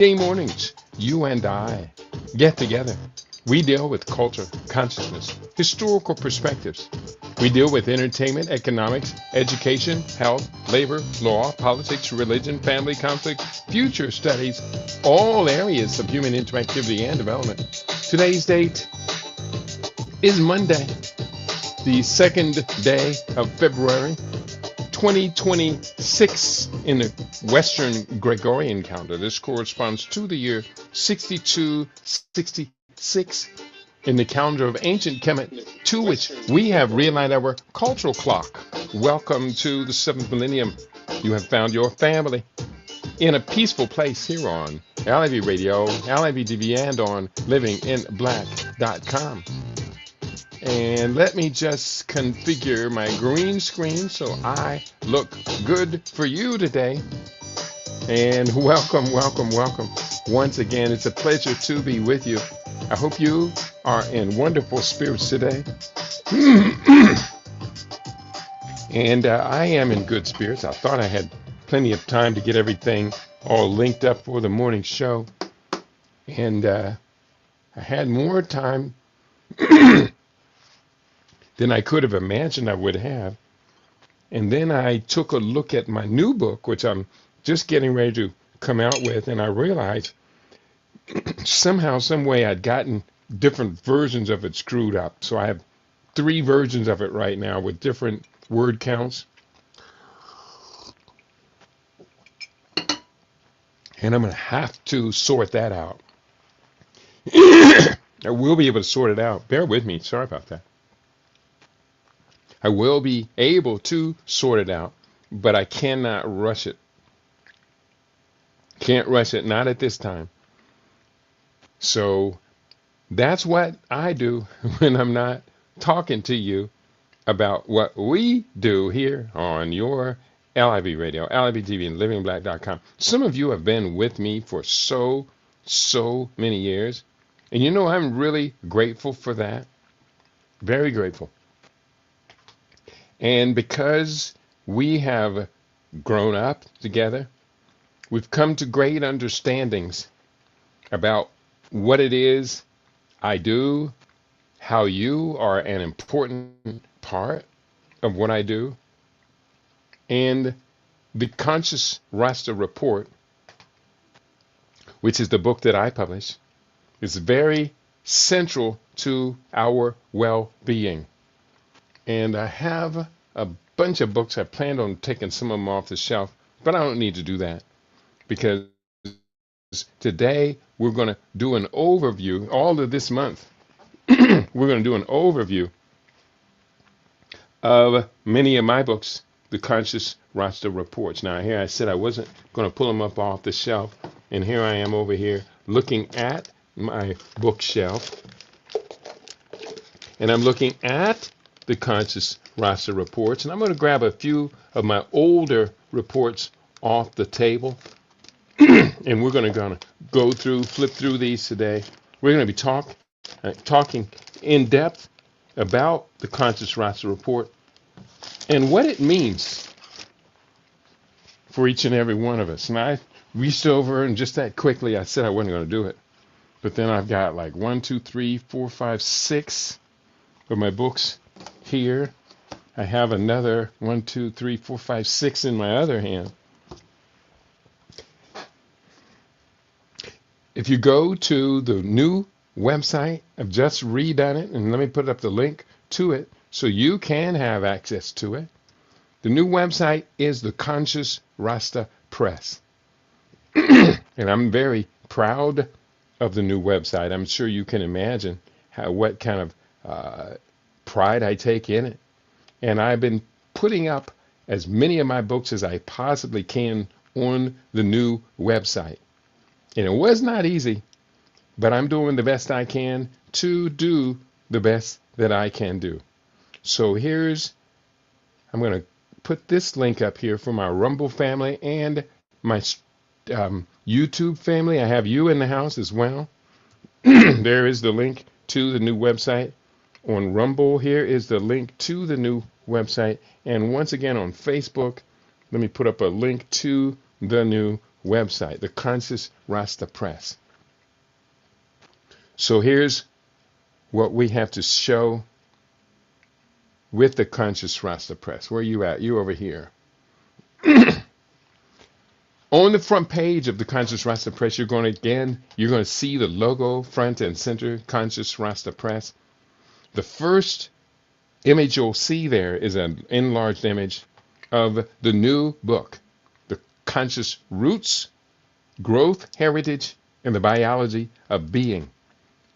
Day mornings, you and I get together. We deal with culture, consciousness, historical perspectives. We deal with entertainment, economics, education, health, labor, law, politics, religion, family conflict, future studies, all areas of human interactivity and development. Today's date is Monday, the second day of February, 2026 in the Western Gregorian calendar. This corresponds to the year 6266 in the calendar of ancient Kemet, to which we have realigned our cultural clock. Welcome to the seventh millennium. You have found your family in a peaceful place here on LIV Radio, LIV TV, and on livinginblack.com. And let me just configure my green screen so I look good for you today. And welcome, welcome, welcome. Once again, it's a pleasure to be with you. I hope you are in wonderful spirits today. And I am in good spirits. I thought I had plenty of time to get everything all linked up for the morning show. And I had more time than I could have imagined I would have. And then I took a look at my new book, which I'm just getting ready to come out with, and I realized somehow, some way I'd gotten different versions of it screwed up. So I have 3 versions of it right now with different word counts. And I'm going to have to sort that out. I will be able to sort it out. Bear with me. Sorry about that. I will be able to sort it out, but I cannot rush it. Can't rush it, not at this time. So that's what I do when I'm not talking to you about what we do here on your LIV Radio, LIV TV, and livingblack.com. Some of you have been with me for so many years. And you know, I'm really grateful for that. Very grateful. And because we have grown up together, we've come to great understandings about what it is I do, how you are an important part of what I do. And the Conscious Rasta Report, which is the book that I publish, is very central to our well-being. And I have a bunch of books. I planned on taking some of them off the shelf, but I don't need to do that because today we're going to do an overview. All of this month, we're going to do an overview of many of my books, the Conscious Rasta Reports. Now, here I said I wasn't going to pull them up off the shelf, and here I am over here looking at my bookshelf, and I'm looking at the Conscious Rasta Reports, and I'm going to grab a few of my older reports off the table, and we're going to go through, flip through these today. We're going to be talking in depth about the Conscious Rasta Report and what it means for each and every one of us. And I reached over, and just that quickly, I said I wasn't going to do it, but then I've got like 1, 2, 3, 4, 5, 6 of my books here. I have another 1, 2, 3, 4, 5, 6 in my other hand. If you go to the new website, I've just redone it, and let me put up the link to it so you can have access to it. The new website is the Conscious Rasta Press. And I'm very proud of the new website. I'm sure you can imagine what kind of pride I take in it. And I've been putting up as many of my books as I possibly can on the new website. And it was not easy, but I'm doing the best I can to do the best that I can do. So I'm going to put this link up here for my Rumble family and my YouTube family. I have you in the house as well. There is the link to the new website. On Rumble, here is the link to the new website. And once again on Facebook, let me put up a link to the new website, the Conscious Rasta Press. So here's what we have to show with the Conscious Rasta Press. Where are you at? You over here. On the front page of the Conscious Rasta Press, you're going to see the logo front and center, Conscious Rasta Press. The first image you'll see there is an enlarged image of the new book, The Conscious Roots, Growth, Heritage, and the Biology of Being.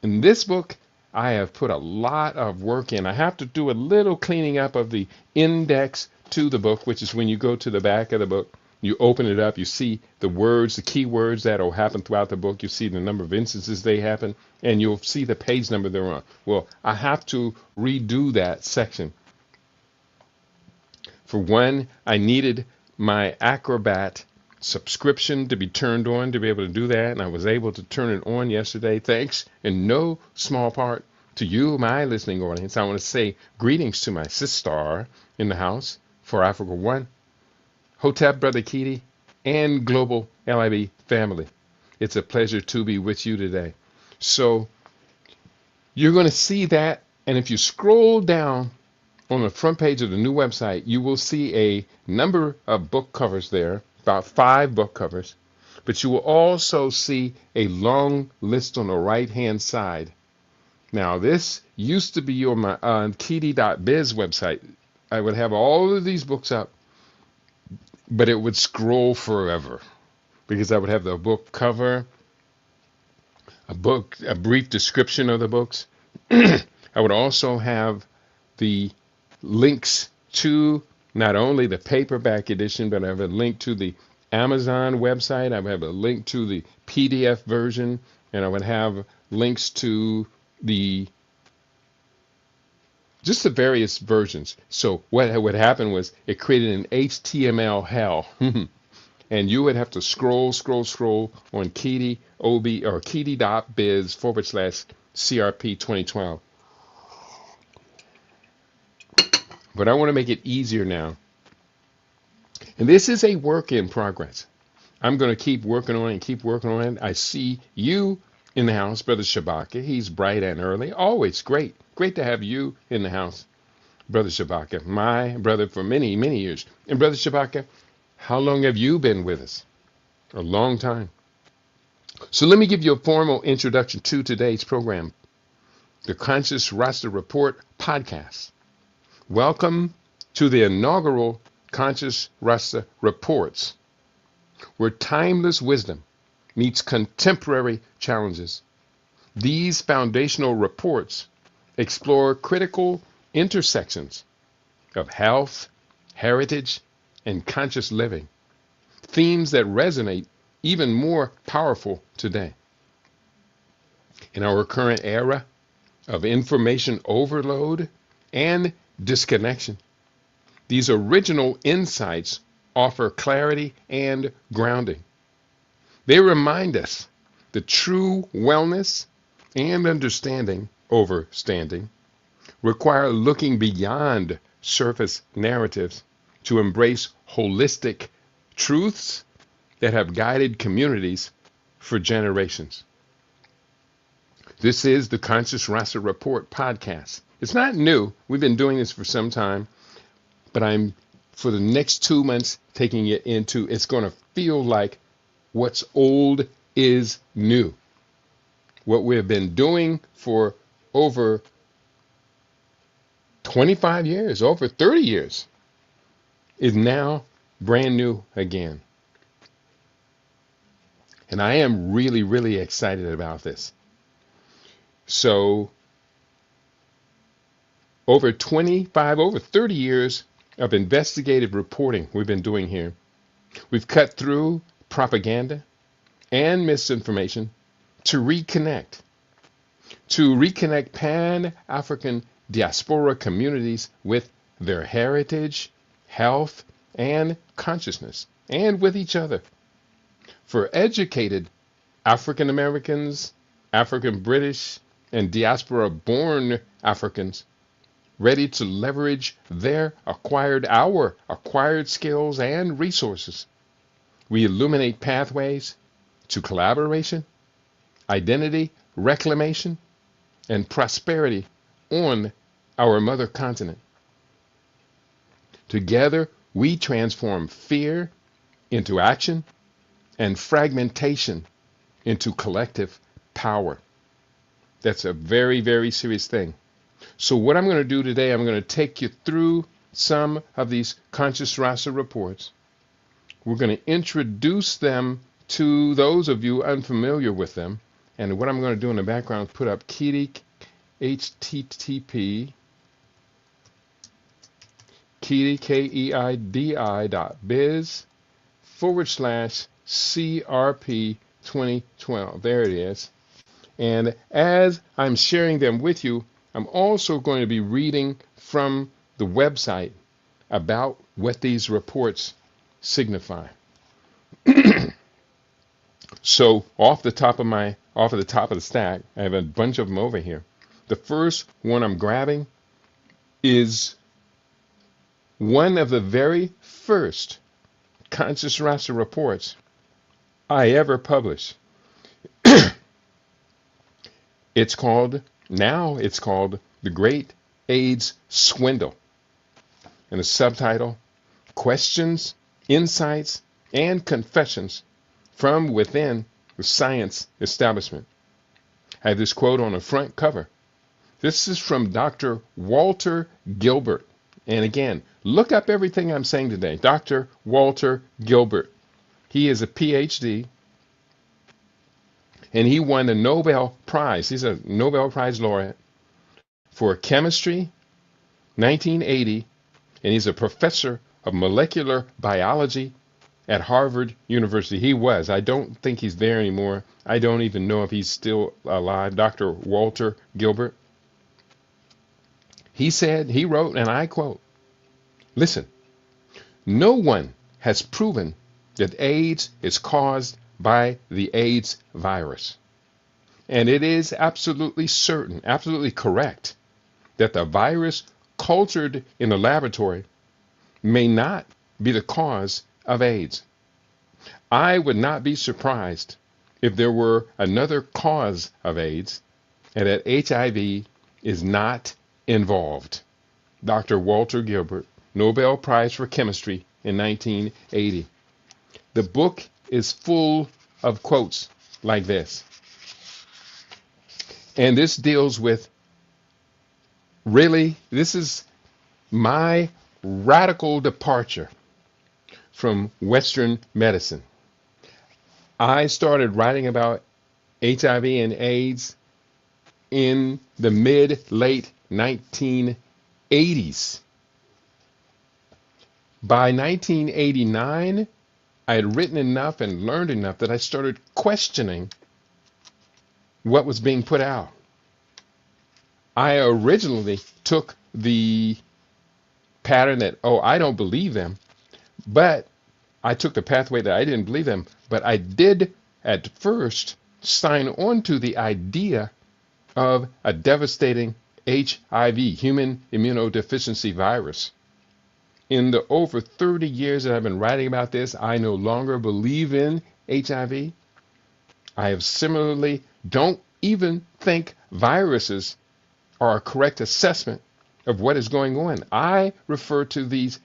In this book, I have put a lot of work in. I have to do a little cleaning up of the index to the book, which is when you go to the back of the book, you open it up, you see the words, the key words that will happen throughout the book. You see the number of instances they happen, and you'll see the page number they're on. Well, I have to redo that section. For one, I needed my Acrobat subscription to be turned on to be able to do that, and I was able to turn it on yesterday, thanks in no small part to you, my listening audience. I want to say greetings to my sister in the house for Africa One, Hotep, Brother Keedy, and Global LIB family. It's a pleasure to be with you today. So you're going to see that, and if you scroll down on the front page of the new website, you will see a number of book covers there, about 5 book covers, but you will also see a long list on the right-hand side. Now, this used to be on my Keedy.biz website. I would have all of these books up, but it would scroll forever because I would have the book cover, a brief description of the books. I would also have the links to not only the paperback edition, but I have a link to the Amazon website. I would have a link to the PDF version, and I would have links to just the various versions. So what would happen was it created an HTML hell. And you would have to scroll on Keedy, OB, or Keedy.biz/CRP 2012. But I want to make it easier now. And this is a work in progress. I'm going to keep working on it. I see you in the house, Brother Shabaka. He's bright and early. Always great. Great to have you in the house, Brother Shabaka, my brother for many, many years. And Brother Shabaka, how long have you been with us? A long time. So let me give you a formal introduction to today's program, the Conscious Rasta Report podcast. Welcome to the inaugural Conscious Rasta Reports, where timeless wisdom meets contemporary challenges. These foundational reports explore critical intersections of health, heritage, and conscious living, themes that resonate even more powerful today. In our current era of information overload and disconnection, these original insights offer clarity and grounding. They remind us that true wellness and understanding over standing require looking beyond surface narratives to embrace holistic truths that have guided communities for generations. This is the Conscious Rasta Report podcast. It's not new. We've been doing this for some time, but I'm, for the next 2 months, taking it into, it's going to feel like what's old is new. What we have been doing for over 25 years, over 30 years, is now brand new again. And I am really, really excited about this. So over 30 years of investigative reporting we've been doing here. We've cut through propaganda and misinformation to reconnect Pan-African diaspora communities with their heritage, health, and consciousness, and with each other. For educated African Americans, African British, and diaspora-born Africans ready to leverage our acquired skills and resources We illuminate pathways to collaboration, identity, reclamation, and prosperity on our mother continent. Together, we transform fear into action and fragmentation into collective power. That's a very, very serious thing. So what I'm going to do today, I'm going to take you through some of these Conscious Rasta reports. We're going to introduce them to those of you unfamiliar with them. And what I'm going to do in the background is put up http keidi.biz/CRP 2012. There it is. And as I'm sharing them with you, I'm also going to be reading from the website about what these reports signify. So off the top of the stack, I have a bunch of them over here. The first one I'm grabbing is one of the very first Conscious Rasta reports I ever published. It's called The Great AIDS Swindle. And the subtitle, Questions, Insights, and Confessions from Within the Science Establishment. I have this quote on the front cover. This is from Dr. Walter Gilbert. And again, look up everything I'm saying today. Dr. Walter Gilbert. He is a PhD. And he won the Nobel Prize. He's a Nobel Prize laureate for chemistry, 1980. And he's a professor of molecular biology at Harvard University. He was. I don't think he's there anymore. I don't even know if he's still alive. Dr. Walter Gilbert. He wrote, and I quote, "Listen, no one has proven that AIDS is caused by the AIDS virus. And it is absolutely certain, absolutely correct, that the virus cultured in a laboratory may not be the cause of AIDS. I would not be surprised if there were another cause of AIDS and that HIV is not involved." Dr. Walter Gilbert, Nobel Prize for Chemistry in 1980. The book is full of quotes like this. And this deals with, really, this is my radical departure from Western medicine. I started writing about HIV and AIDS in the late 1980s. By 1989, I had written enough and learned enough that I started questioning what was being put out. I originally took the pattern that, I don't believe them, but I took the pathway that I didn't believe them, but I did at first sign on to the idea of a devastating HIV, human immunodeficiency virus. In the over 30 years that I've been writing about this, I no longer believe in HIV. I have similarly don't even think viruses are a correct assessment of what is going on. I refer to these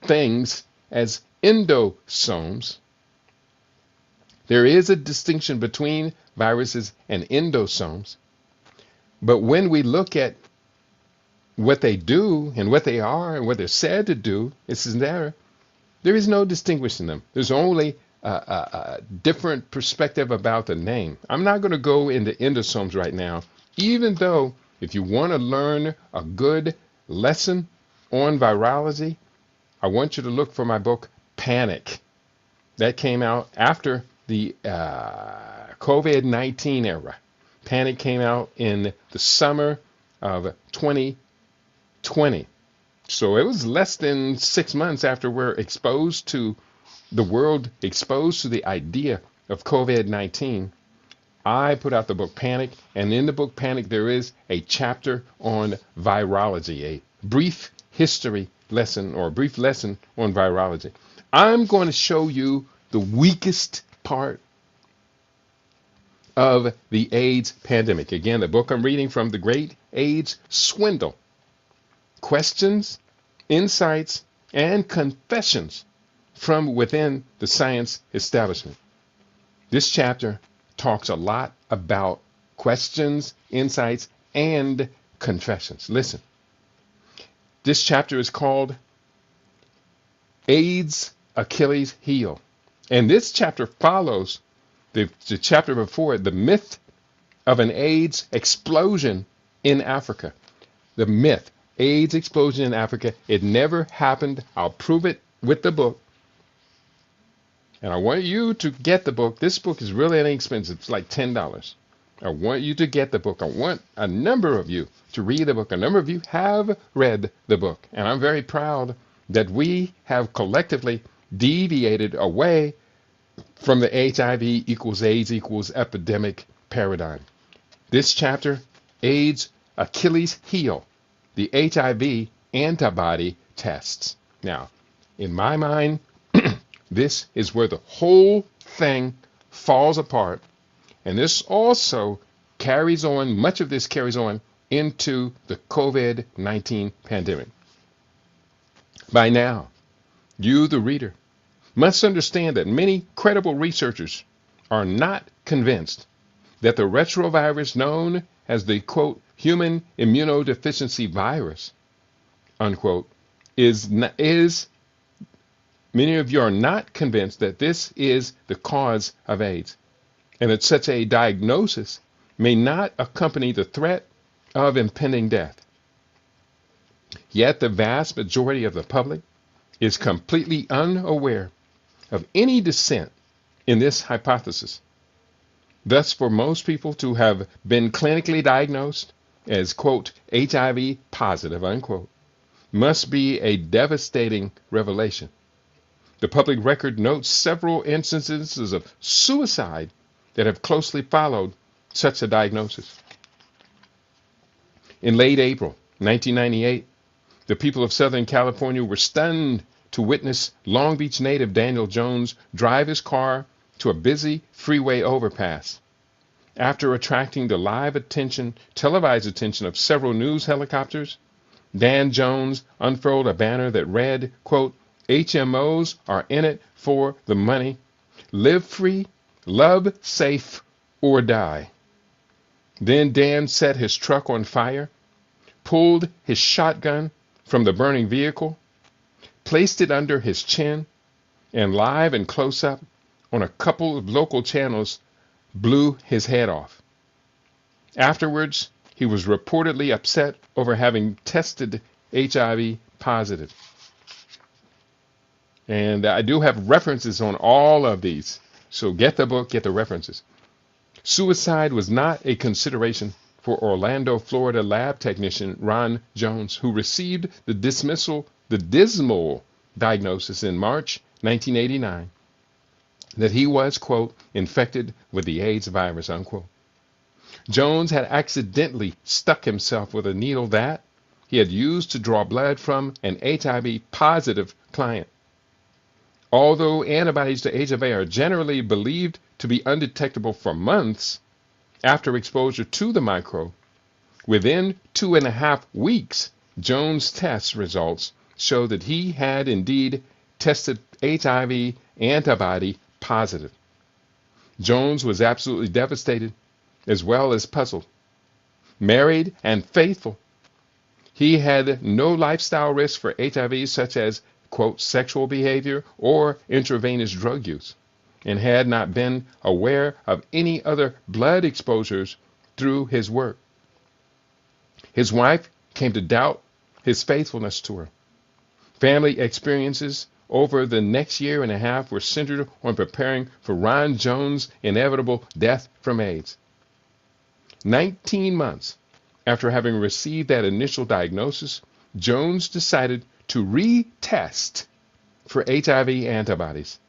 things as endosomes. There is a distinction between viruses and endosomes. But when we look at what they do and what they are and what they're said to do, there is no distinguishing them. There's only a different perspective about the name. I'm not going to go into endosomes right now, even though if you want to learn a good lesson on virology, I want you to look for my book, Panic. That came out after the COVID-19 era. Panic came out in the summer of 2020. So it was less than 6 months after we're exposed to the world, exposed to the idea of COVID-19. I put out the book Panic, and in the book Panic, there is a chapter on virology, a brief history lesson or a brief lesson on virology. I'm going to show you the weakest part of the AIDS pandemic. Again, the book I'm reading from, The Great AIDS Swindle: Questions, Insights, and Confessions from Within the Science Establishment. This chapter talks a lot about questions, insights, and confessions. Listen, this chapter is called AIDS Achilles Heel. And this chapter follows the chapter before it, the myth of an AIDS explosion in Africa. The myth, AIDS explosion in Africa. It never happened. I'll prove it with the book. And I want you to get the book. This book is really inexpensive. It's like $10. I want you to get the book. I want a number of you to read the book. A number of you have read the book. And I'm very proud that we have collectively deviated away from the HIV equals AIDS equals epidemic paradigm. This chapter, AIDS Achilles Heel, the HIV antibody tests. Now, in my mind, this is where the whole thing falls apart. And this also carries on, much of this carries on into the COVID-19 pandemic. By now, you, the reader, must understand that many credible researchers are not convinced that the retrovirus known as the, quote, human immunodeficiency virus, unquote, many of you are not convinced that this is the cause of AIDS, and that such a diagnosis may not accompany the threat of impending death. Yet the vast majority of the public is completely unaware of any dissent in this hypothesis. Thus, for most people to have been clinically diagnosed as, quote, HIV positive, unquote, must be a devastating revelation. The public record notes several instances of suicide that have closely followed such a diagnosis. In late April 1998, the people of Southern California were stunned to witness Long Beach native Daniel Jones drive his car to a busy freeway overpass. After attracting the live attention, televised attention of several news helicopters, Dan Jones unfurled a banner that read, quote, HMOs are in it for the money. Live free, love safe, or die. Then Dan set his truck on fire, pulled his shotgun from the burning vehicle, placed it under his chin, and live and close up on a couple of local channels blew his head off. Afterwards, he was reportedly upset over having tested HIV positive. And I do have references on all of these. So get the book, get the references. Suicide was not a consideration for Orlando, Florida lab technician Ron Jones, who received the dismal diagnosis in March 1989 that he was, quote, infected with the AIDS virus, unquote. Jones had accidentally stuck himself with a needle that he had used to draw blood from an HIV positive client. Although antibodies to HIV are generally believed to be undetectable for months after exposure to the microbe, within 2.5 weeks, Jones' test results show that he had indeed tested HIV antibody positive. Jones was absolutely devastated as well as puzzled. Married and faithful, he had no lifestyle risk for HIV such as, quote, sexual behavior or intravenous drug use, and had not been aware of any other blood exposures through his work. His wife came to doubt his faithfulness to her. Family experiences over the next 1.5 years were centered on preparing for Ron Jones' inevitable death from AIDS. 19 months after having received that initial diagnosis, Jones decided to retest for HIV antibodies.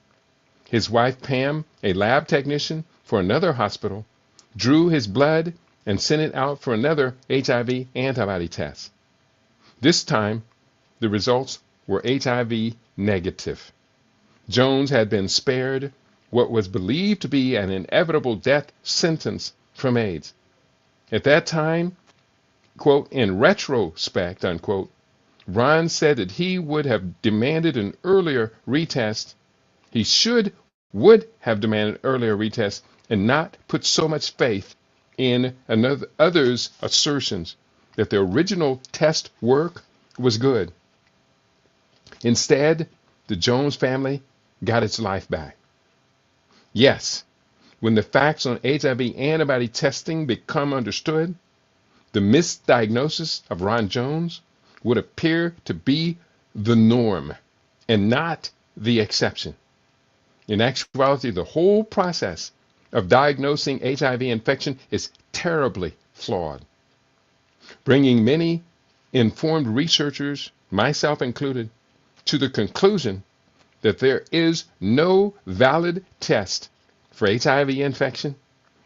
His wife, Pam, a lab technician for another hospital, drew his blood and sent it out for another HIV antibody test. This time, the results were HIV negative. Jones had been spared what was believed to be an inevitable death sentence from AIDS. At that time, quote, in retrospect, unquote, Ron said that he would have demanded an earlier retest. He would have demanded earlier retest and not put so much faith in others' assertions that the original test work was good. Instead, the Jones family got its life back. Yes, when the facts on HIV antibody testing become understood, the misdiagnosis of Ron Jones would appear to be the norm and not the exception. In actuality, the whole process of diagnosing HIV infection is terribly flawed, bringing many informed researchers, myself included, to the conclusion that there is no valid test for HIV infection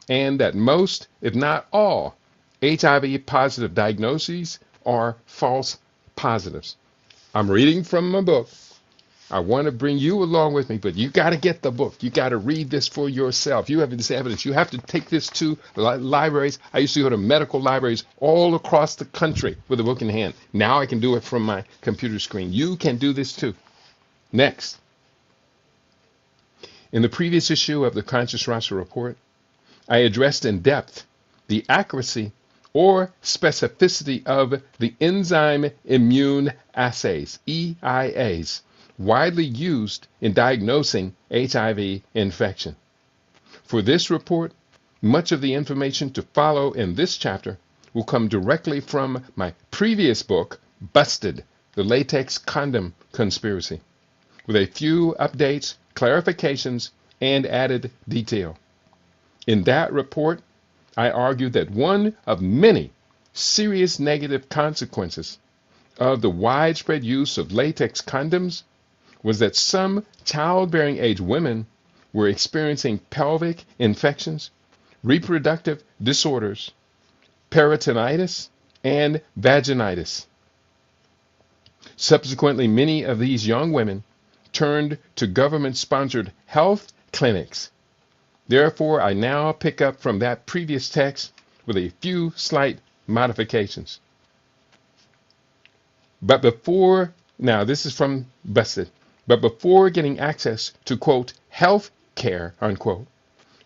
and that most, if not all, HIV positive diagnoses are false positives. I'm reading from my book. I want to bring you along with me, but you got to get the book. You got to read this for yourself. You have this evidence. You have to take this to libraries. I used to go to medical libraries all across the country with a book in hand. Now I can do it from my computer screen. You can do this too. Next. In the previous issue of the Conscious Rasta Report, I addressed in depth the accuracy or specificity of the enzyme immune assays, EIAs, widely used in diagnosing HIV infection. For this report, much of the information to follow in this chapter will come directly from my previous book, Busted, the Latex Condom Conspiracy, with a few updates, clarifications, and added detail. In that report, I argued that one of many serious negative consequences of the widespread use of latex condoms was that some childbearing age women were experiencing pelvic infections, reproductive disorders, peritonitis, and vaginitis. Subsequently, many of these young women turned to government-sponsored health clinics. Therefore, I now pick up from that previous text with a few slight modifications. But before, now this is from Busted, but before getting access to, quote, health care, unquote,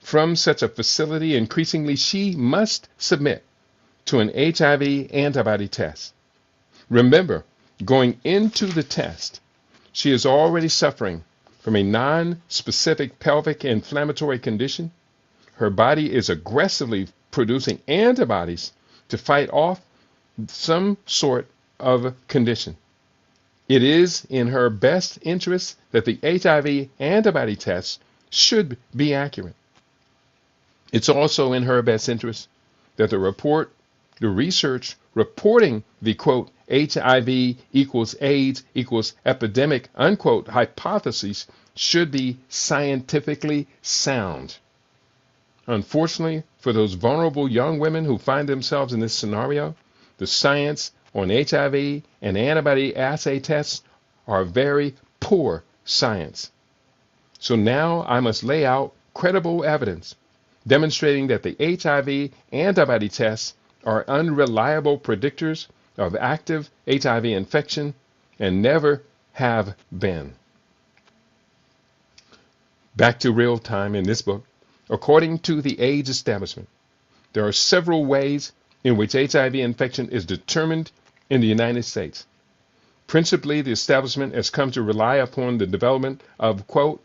from such a facility, increasingly she must submit to an HIV antibody test. Remember, going into the test, she is already suffering from a non-specific pelvic inflammatory condition. Her body is aggressively producing antibodies to fight off some sort of condition. It is in her best interest that the HIV antibody test should be accurate. It's also in her best interest that the research reporting the, quote, HIV equals AIDS equals epidemic, unquote, hypotheses should be scientifically sound. Unfortunately, for those vulnerable young women who find themselves in this scenario, the science on HIV and antibody assay tests are very poor science. So now I must lay out credible evidence demonstrating that the HIV antibody tests are unreliable predictors of active HIV infection and never have been. Back to real time in this book. According to the AIDS establishment, there are several ways in which HIV infection is determined in the United States. Principally, the establishment has come to rely upon the development of, quote,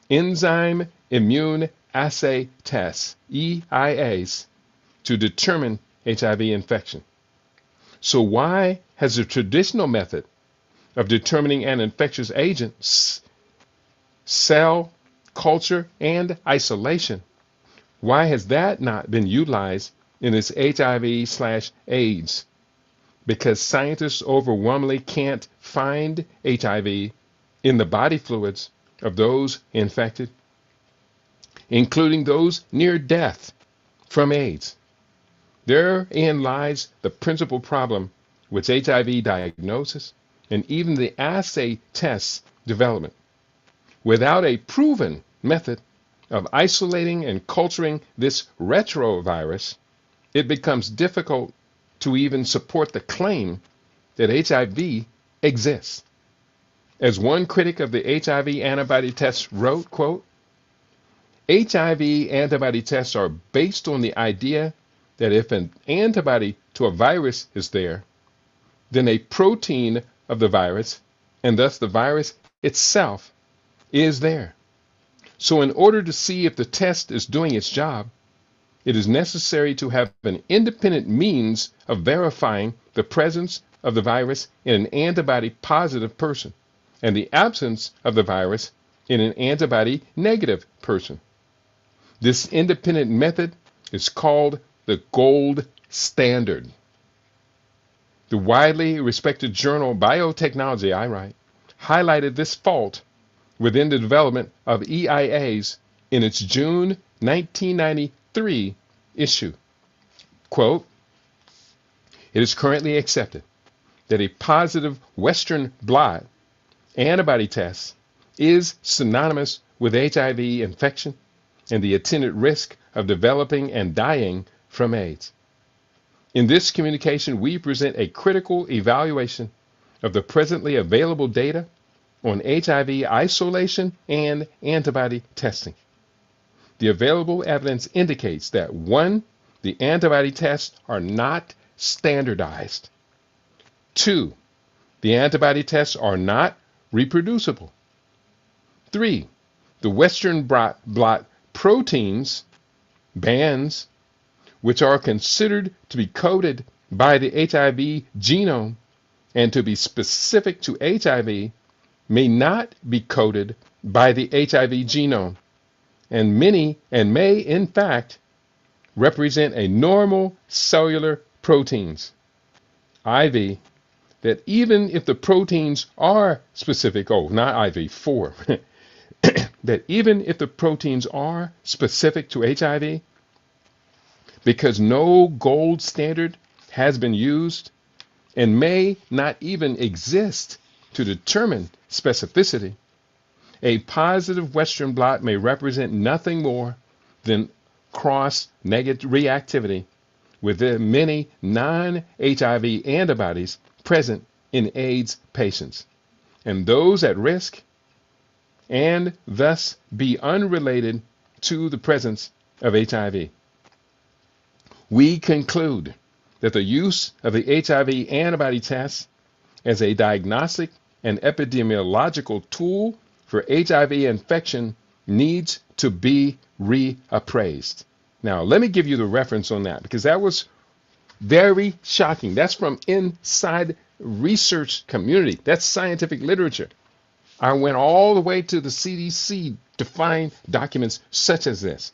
enzyme immune assay tests, EIAs, to determine HIV infection. So why has the traditional method of determining an infectious agent, cell culture and isolation, why has that not been utilized in this HIV/AIDS? Because scientists overwhelmingly can't find HIV in the body fluids of those infected, including those near death from AIDS. Therein lies the principal problem with HIV diagnosis and even the assay tests development. Without a proven method of isolating and culturing this retrovirus, it becomes difficult to even support the claim that HIV exists. As one critic of the HIV antibody tests wrote, quote, HIV antibody tests are based on the idea that if an antibody to a virus is there, then a protein of the virus, and thus the virus itself, is there. So in order to see if the test is doing its job, it is necessary to have an independent means of verifying the presence of the virus in an antibody positive person and the absence of the virus in an antibody negative person. This independent method is called the gold standard. The widely respected journal Biotechnology, I write, highlighted this fault within the development of EIAs in its June 1993 issue. Quote, it is currently accepted that a positive Western blot antibody test is synonymous with HIV infection and the attendant risk of developing and dying from AIDS. In this communication, we present a critical evaluation of the presently available data on HIV isolation and antibody testing. The available evidence indicates that 1, the antibody tests are not standardized. 2, the antibody tests are not reproducible. 3, the Western blot proteins, bands, which are considered to be coded by the HIV genome and to be specific to HIV, may not be coded by the HIV genome, and may in fact represent a normal cellular proteins, IV, that even if the proteins are specific, not IV, 4, that even if the proteins are specific to HIV, because no gold standard has been used and may not even exist to determine specificity, a positive Western blot may represent nothing more than cross-negative reactivity with the many non-HIV antibodies present in AIDS patients, and those at risk, and thus be unrelated to the presence of HIV. We conclude that the use of the HIV antibody test as a diagnostic and epidemiological tool for HIV infection needs to be reappraised. Now, let me give you the reference on that, because that was very shocking. That's from inside research community. That's scientific literature. I went all the way to the CDC to find documents such as this.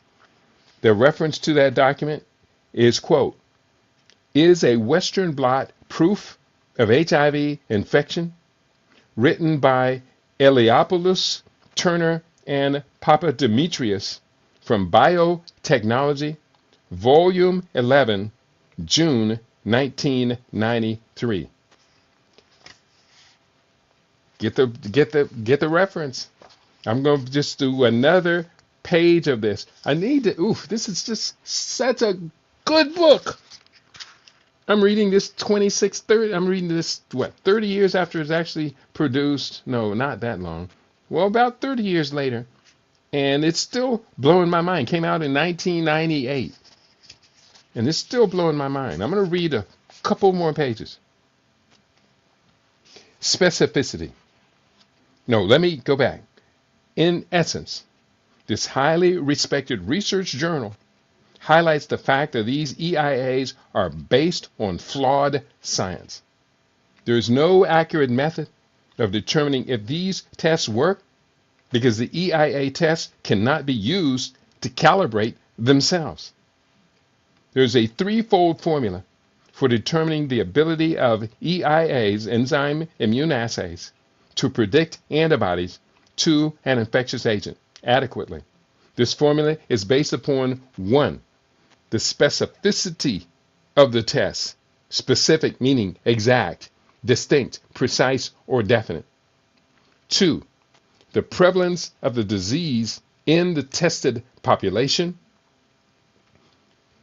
The reference to that document is, quote, is a Western blot proof of HIV infection, written by Eliopoulos, Turner, and Papadimitrios from Biotechnology, Volume 11, June 1993. Get the reference. I'm going to just do another page of this. I need to, this is just such a good book. I'm reading this 30, I'm reading this, 30 years after it's actually produced? No, not that long. Well, about 30 years later. And it's still blowing my mind. Came out in 1998. And it's still blowing my mind. I'm going to read a couple more pages. Specificity. No, let me go back. In essence, this highly respected research journal highlights the fact that these EIAs are based on flawed science. There is no accurate method of determining if these tests work, because the EIA tests cannot be used to calibrate themselves. There's a threefold formula for determining the ability of EIAs, enzyme immune assays, to predict antibodies to an infectious agent adequately. This formula is based upon 1, the specificity of the test, specific meaning exact, distinct, precise, or definite. 2, the prevalence of the disease in the tested population.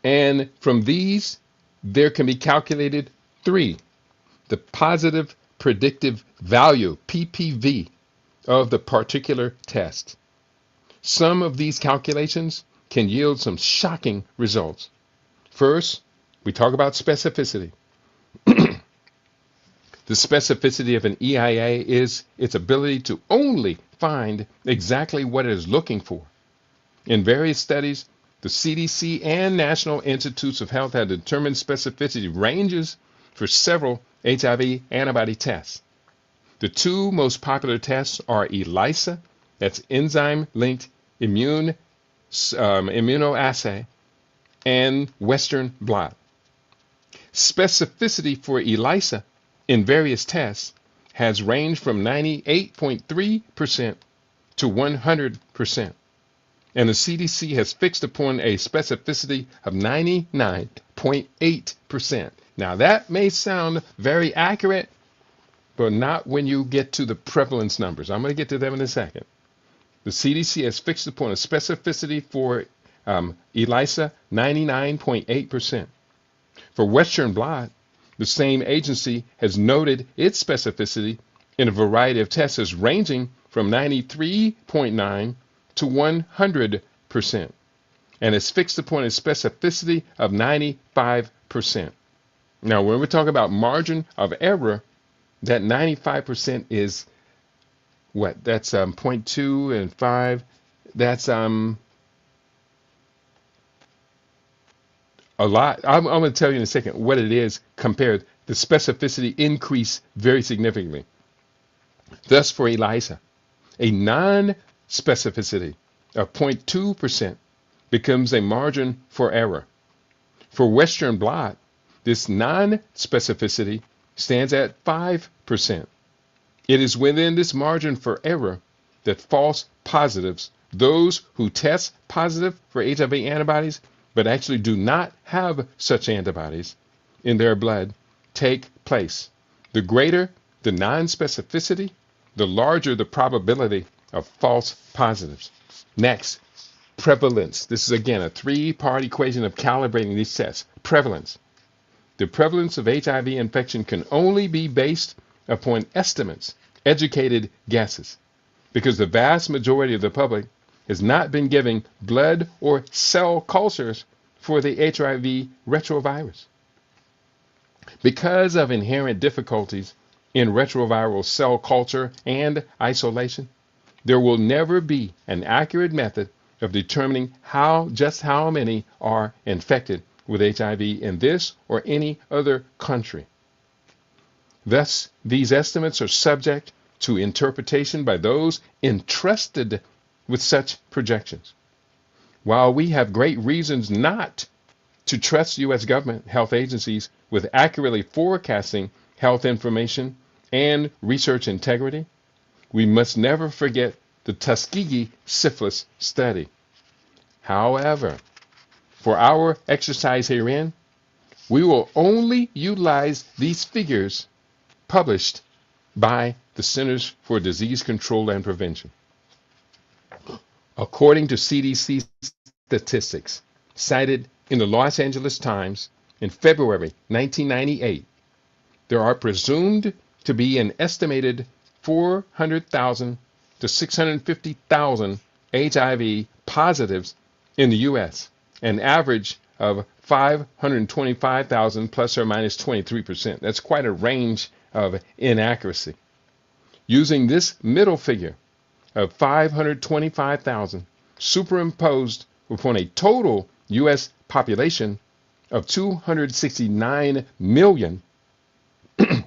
And from these, there can be calculated three: the positive predictive value, PPV, of the particular test. Some of these calculations can yield some shocking results. First, we talk about specificity. The specificity of an EIA is its ability to only find exactly what it is looking for. In various studies, the CDC and National Institutes of Health have determined specificity ranges for several HIV antibody tests. The two most popular tests are ELISA, that's enzyme-linked immunoassay, and Western blot. Specificity for ELISA in various tests has ranged from 98.3% to 100%. And the CDC has fixed upon a specificity of 99.8%. Now that may sound very accurate, but not when you get to the prevalence numbers. I'm going to get to them in a second. The CDC has fixed upon a specificity for ELISA 99.8%. For Western blot, the same agency has noted its specificity in a variety of tests as ranging from 93.9 to 100%, and has fixed upon a specificity of 95%. Now, when we talk about margin of error, that 95% is what? That's 0.2 and 5. That's a lot. I'm going to tell you in a second what it is compared. The specificity increase very significantly. Thus, for ELISA, a non-specificity of 0.2% becomes a margin for error. For Western blot, this non-specificity stands at 5%. It is within this margin for error that false positives, those who test positive for HIV antibodies but actually do not have such antibodies in their blood, take place. The greater the non-specificity, the larger the probability of false positives. Next, prevalence. This is again a three-part equation of calibrating these tests. Prevalence. The prevalence of HIV infection can only be based upon estimates, educated guesses, because the vast majority of the public has not been giving blood or cell cultures for the HIV retrovirus. Because of inherent difficulties in retroviral cell culture and isolation, there will never be an accurate method of determining just how many are infected with HIV in this or any other country. Thus, these estimates are subject to interpretation by those entrusted with such projections. While we have great reasons not to trust U.S. government health agencies with accurately forecasting health information and research integrity, we must never forget the Tuskegee syphilis study. However, for our exercise herein, we will only utilize these figures published by the Centers for Disease Control and Prevention. According to CDC statistics cited in the Los Angeles Times in February 1998, there are presumed to be an estimated 400,000 to 650,000 HIV positives in the U.S., an average of 525,000 plus or minus 23%. That's quite a range of inaccuracy. Using this middle figure of 525,000 superimposed upon a total U.S. population of 269 million,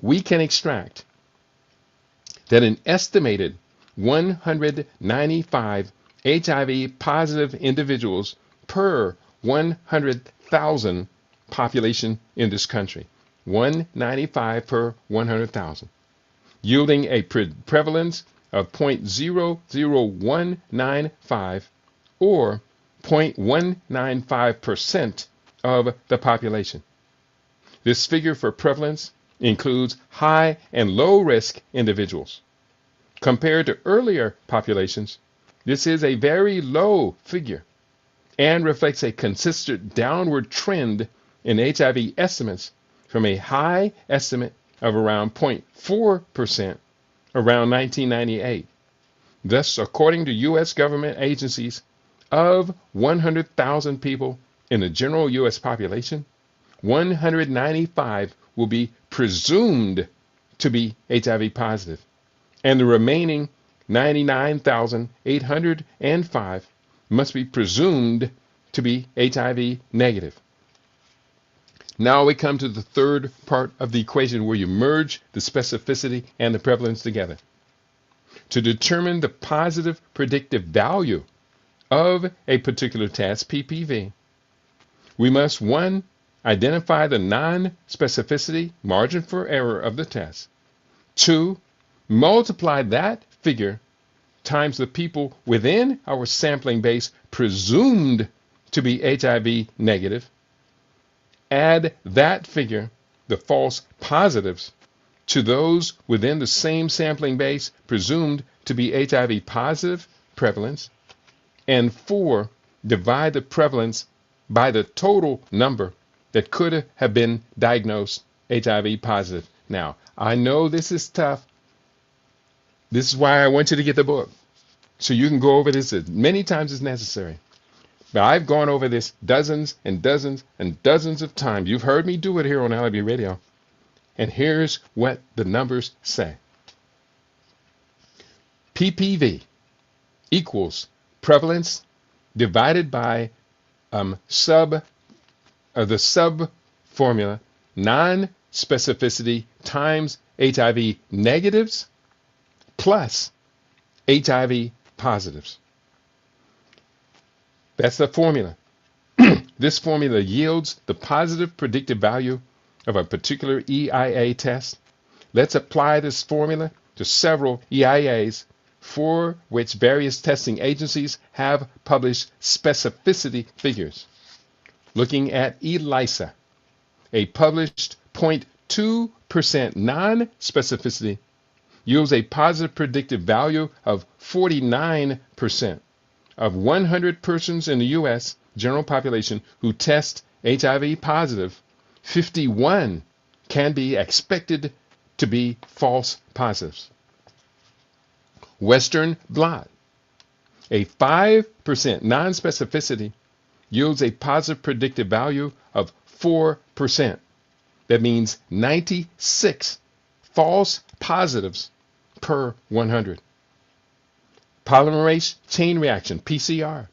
we can extract that an estimated 195 HIV positive individuals per 100,000 population in this country. 195 per 100,000, yielding a prevalence of 0.00195 or 0.195% of the population. This figure for prevalence includes high and low risk individuals. Compared to earlier populations, this is a very low figure and reflects a consistent downward trend in HIV estimates from a high estimate of around 0.4% around 1998. Thus, according to U.S. government agencies, of 100,000 people in the general U.S. population, 195 will be presumed to be HIV positive, and the remaining 99,805 must be presumed to be HIV negative. Now we come to the third part of the equation, where you merge the specificity and the prevalence together. To determine the positive predictive value of a particular test, PPV, we must, 1, identify the non-specificity margin for error of the test. 2, multiply that figure times the people within our sampling base presumed to be HIV negative. Add that figure, the false positives, to those within the same sampling base presumed to be HIV positive prevalence. And 4, divide the prevalence by the total number that could have been diagnosed HIV positive. Now, I know this is tough. This is why I want you to get the book, so you can go over this as many times as necessary. But I've gone over this dozens and dozens and dozens of times. You've heard me do it here on LB Radio. And here's what the numbers say. PPV equals prevalence divided by the sub formula non-specificity times HIV negatives plus HIV positives. That's the formula. This formula yields the positive predictive value of a particular EIA test. Let's apply this formula to several EIAs for which various testing agencies have published specificity figures. Looking at ELISA, a published 0.2% non-specificity yields a positive predictive value of 49%. Of 100 persons in the U.S. general population who test HIV positive, 51 can be expected to be false positives. Western blot, a 5% non-specificity yields a positive predictive value of 4%. That means 96 false positives per 100. Polymerase chain reaction, PCR,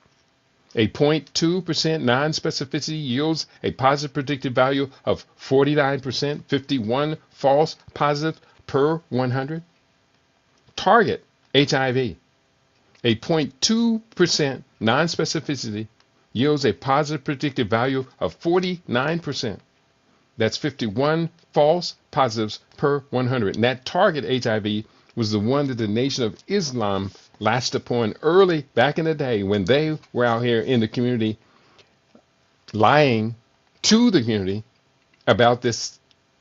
a 0.2% non-specificity yields a positive predictive value of 49%, 51 false positives per 100. Target HIV, a 0.2% non-specificity yields a positive predictive value of 49%. That's 51 false positives per 100. And that target HIV was the one that the Nation of Islam latched upon early back in the day when they were out here in the community lying to the community about this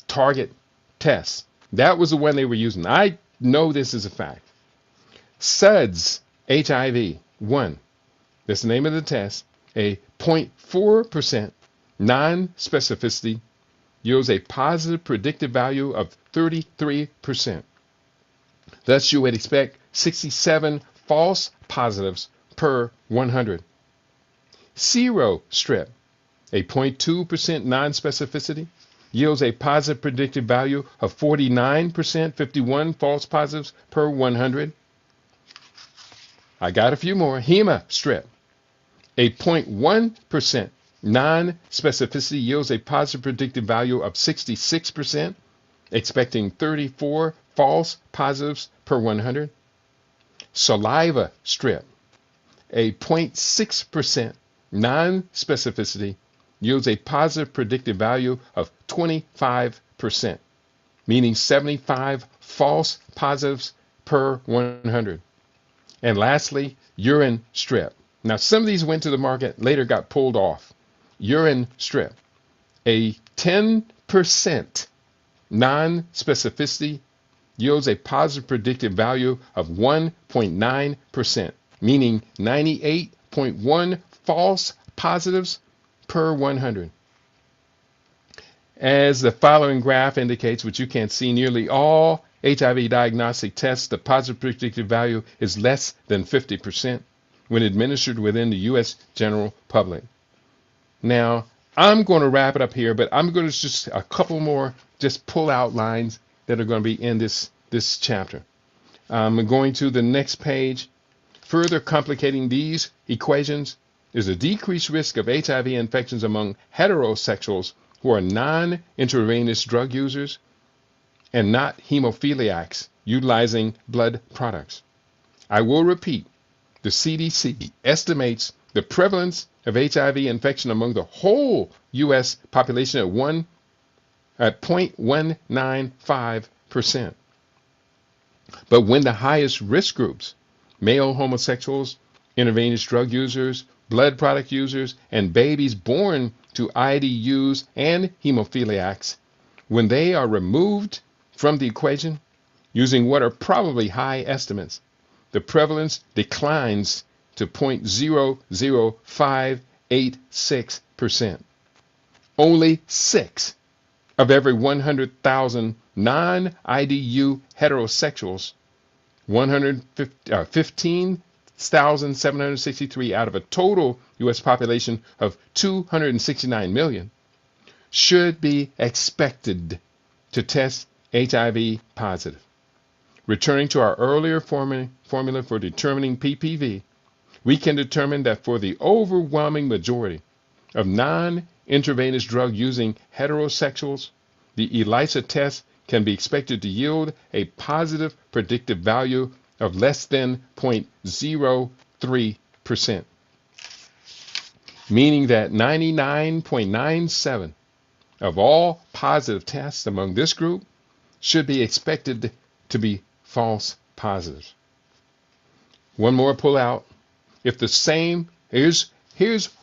target test. That was the one they were using. I know this is a fact. SUDS HIV 1, that's the name of the test, a 0.4% non-specificity yields a positive predictive value of 33%. Thus, you would expect 67 false positives per 100. Sero strep, a 0.2% non-specificity, yields a positive predictive value of 49%, 51 false positives per 100. I got a few more. Hema strep, a 0.1% non-specificity yields a positive predictive value of 66%, expecting 34 false positives per 100. Saliva strep, a 0.6% non-specificity yields a positive predictive value of 25%, meaning 75 false positives per 100. And lastly, urine strep. Now, some of these went to the market, later got pulled off. Urine strep, a 10% non-specificity yields a positive predictive value of 1.9%, meaning 98.1 false positives per 100. As the following graph indicates, which you can't see, nearly all HIV diagnostic tests, the positive predictive value is less than 50% when administered within the U.S. general public. Now, I'm going to wrap it up here, but I'm going to just a couple more just pull out lines that are going to be in this chapter. I'm going to the next page. Further complicating these equations is a decreased risk of HIV infections among heterosexuals who are non-intravenous drug users and not hemophiliacs utilizing blood products. I will repeat, the CDC estimates the prevalence of HIV infection among the whole U.S. population at 0.195%. But when the highest risk groups, male homosexuals, intravenous drug users, blood product users, and babies born to IDUs and hemophiliacs, when they are removed from the equation, using what are probably high estimates, the prevalence declines to 0.00586%. Only 6 of every 100,000 non-IDU heterosexuals, 15,763 out of a total U.S. population of 269 million, should be expected to test HIV positive. Returning to our earlier formula for determining PPV, we can determine that for the overwhelming majority of non-intravenous drug using heterosexuals, the ELISA test can be expected to yield a positive predictive value of less than 0.03%, meaning that 99.97 of all positive tests among this group should be expected to be false positives. One more pull out. If the same, here's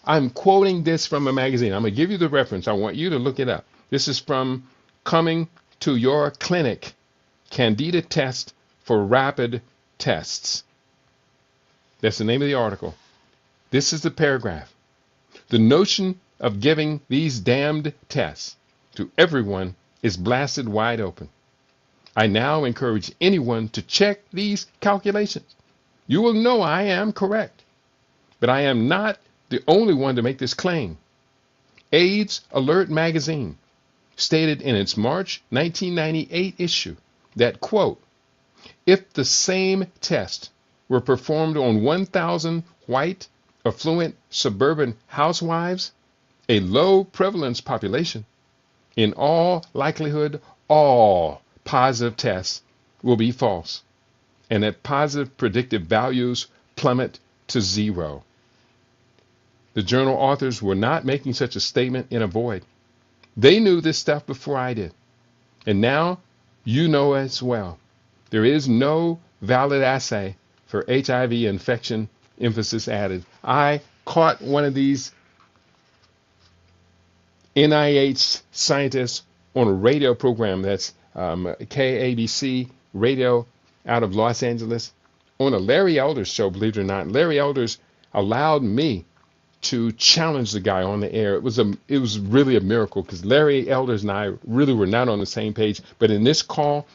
I'm quoting this from a magazine. I'm going to give you the reference. I want you to look it up. This is from Coming to Your Clinic, Candida Test for Rapid Tests. That's the name of the article. This is the paragraph. The notion of giving these damned tests to everyone is blasted wide open. I now encourage anyone to check these calculations. You will know I am correct, but I am not the only one to make this claim. AIDS Alert magazine stated in its March 1998 issue that, quote, if the same test were performed on 1,000 white, affluent, suburban housewives, a low prevalence population, in all likelihood, all positive tests will be false, and that positive predictive values plummet to 0. The journal authors were not making such a statement in a void. They knew this stuff before I did. And now you know as well. There is no valid assay for HIV infection, emphasis added. I caught one of these NIH scientists on a radio program that's KABC radio out of Los Angeles on a Larry Elders show, believe it or not. Larry Elders allowed me to challenge the guy on the air. It was really a miracle because Larry Elders and I really were not on the same page. But in this call,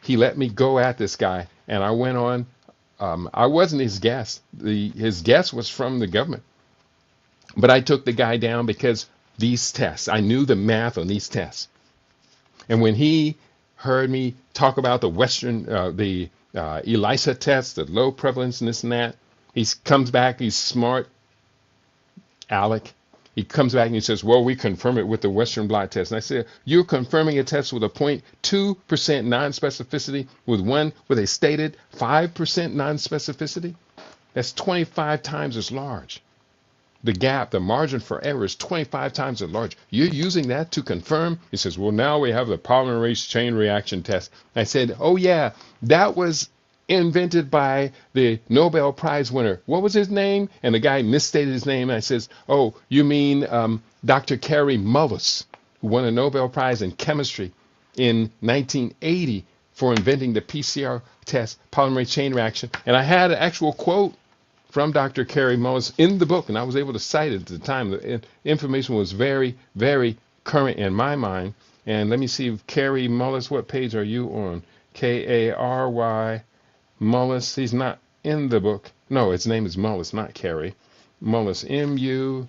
he let me go at this guy, and I went on. I wasn't his guest. His guest was from the government. But I took the guy down because these tests, I knew the math on these tests. And when he heard me talk about the ELISA test, the low prevalence and this and that, he comes back, he's smart, Alec. He comes back and he says, well, we confirm it with the Western blot test. And I said, you're confirming a test with a 0.2% non-specificity with a stated 5% non-specificity? That's 25 times as large. The gap, the margin for error is 25 times as large. You're using that to confirm? He says, well, now we have the polymerase chain reaction test. I said, oh, yeah, that was invented by the Nobel Prize winner. What was his name? And the guy misstated his name. And I says, oh, you mean Dr. Kary Mullis, who won a Nobel Prize in chemistry in 1980 for inventing the PCR test polymerase chain reaction. And I had an actual quote from Dr. Carrie Mullis in the book, and I was able to cite it at the time. The information was very, very current in my mind. And let me see if Carrie Mullis, what page are you on? Kary Mullis. He's not in the book. No, his name is Mullis, not Carrie. Mullis, M-U.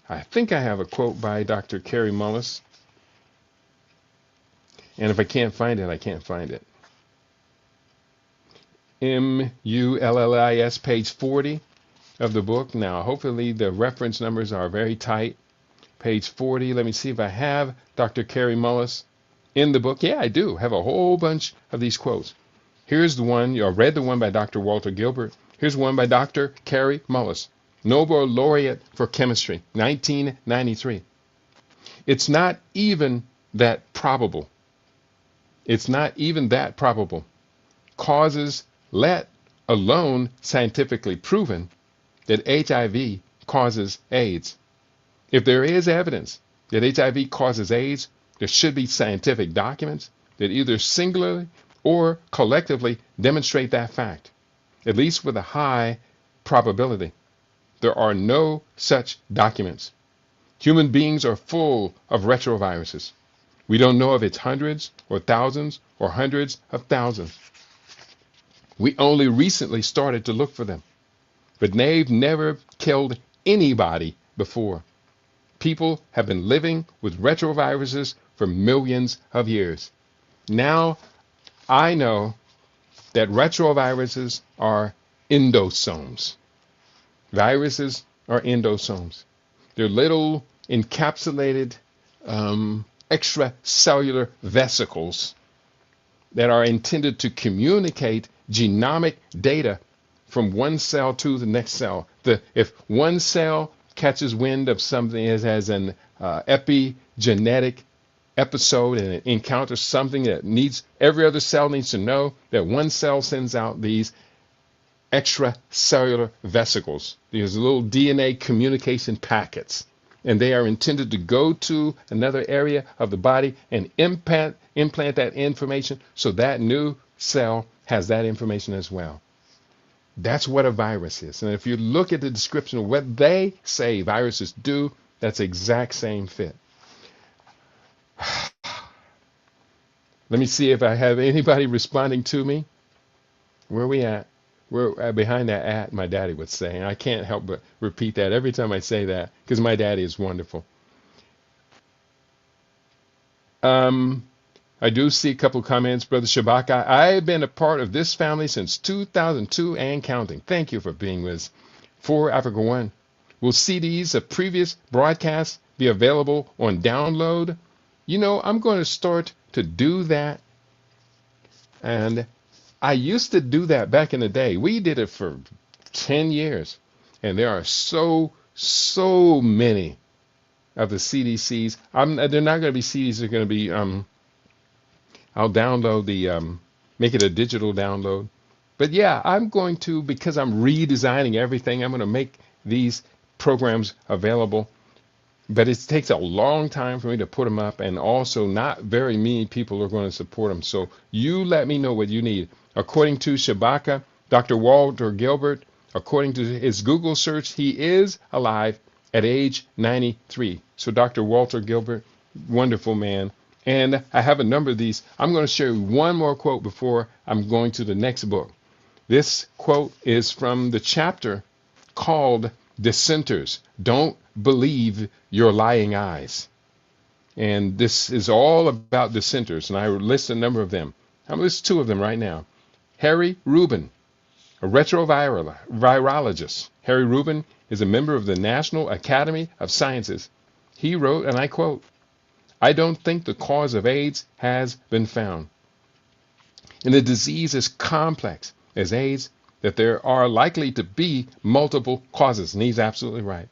I think I have a quote by Dr. Carrie Mullis. And if I can't find it, I can't find it. Mullis, page 40 of the book. Now, hopefully the reference numbers are very tight. Page 40. Let me see if I have Dr. Carrie Mullis in the book. Yeah, I do have a whole bunch of these quotes. Here's the one. I read the one by Dr. Walter Gilbert. Here's one by Dr. Carrie Mullis, Nobel laureate for chemistry, 1993. It's not even that probable. It's not even that probable. Causes, let alone scientifically proven, that HIV causes AIDS. If there is evidence that HIV causes AIDS, there should be scientific documents that either singularly or collectively demonstrate that fact, at least with a high probability. There are no such documents. Human beings are full of retroviruses. We don't know if it's hundreds or thousands or hundreds of thousands. We only recently started to look for them, but they've never killed anybody before. People have been living with retroviruses for millions of years. Now I know that retroviruses are endosomes. Viruses are endosomes. They're little encapsulated extracellular vesicles that are intended to communicate genomic data from one cell to the next cell. If one cell catches wind of something as an epigenetic episode and it encounters something that every other cell needs to know, that one cell sends out these extracellular vesicles, these little DNA communication packets, and they are intended to go to another area of the body and implant that information so that new cell has that information as well. That's what a virus is. And if you look at the description of what they say viruses do, that's the exact same fit. Let me see if I have anybody responding to me. Where are we at? We're behind that at, my daddy would say. And I can't help but repeat that every time I say that because my daddy is wonderful. I do see a couple of comments. Brother Shabaka, I've been a part of this family since 2002 and counting. Thank you for being with us. For Africa One, will CDs of previous broadcasts be available on download? You know, I'm going to start to do that. And I used to do that back in the day. We did it for 10 years. And there are so many of the CDCs. They're not going to be CDs. They're going to be, I'll download make it a digital download. But yeah, I'm going to, because I'm redesigning everything, I'm going to make these programs available. But it takes a long time for me to put them up, and also not very many people are going to support them. So you let me know what you need. According to Shabaka, Dr. Walter Gilbert, according to his Google search, he is alive at age 93. So Dr. Walter Gilbert, wonderful man. And I have a number of these. I'm going to share one more quote before I'm going to the next book. This quote is from the chapter called Dissenters. Don't believe your lying eyes. And this is all about dissenters. And I list a number of them. I'm going to list two of them right now. Harry Rubin, a retrovirologist. Harry Rubin is a member of the National Academy of Sciences. He wrote, and I quote, "I don't think the cause of AIDS has been found. And the disease is complex as AIDS, that there are likely to be multiple causes." And he's absolutely right.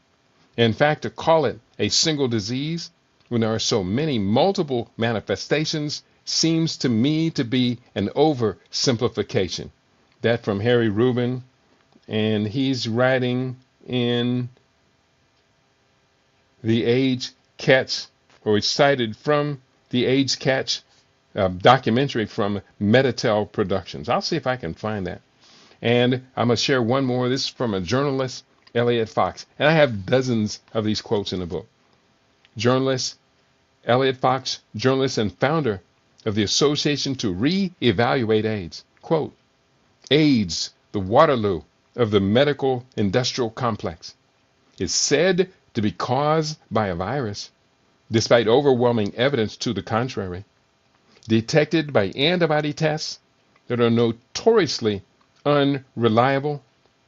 In fact, to call it a single disease when there are so many multiple manifestations seems to me to be an oversimplification. That from Harry Rubin, and he's writing in the AIDS Catch, or it's cited from the AIDS Catch documentary from Meditel Productions. I'll see if I can find that. And I'm going to share one more. This is from a journalist, Elliot Fox. And I have dozens of these quotes in the book. Journalist Elliot Fox, journalist and founder of the Association to Re-Evaluate AIDS. Quote, AIDS, the Waterloo of the medical industrial complex, is said to be caused by a virus, despite overwhelming evidence to the contrary, detected by antibody tests that are notoriously unreliable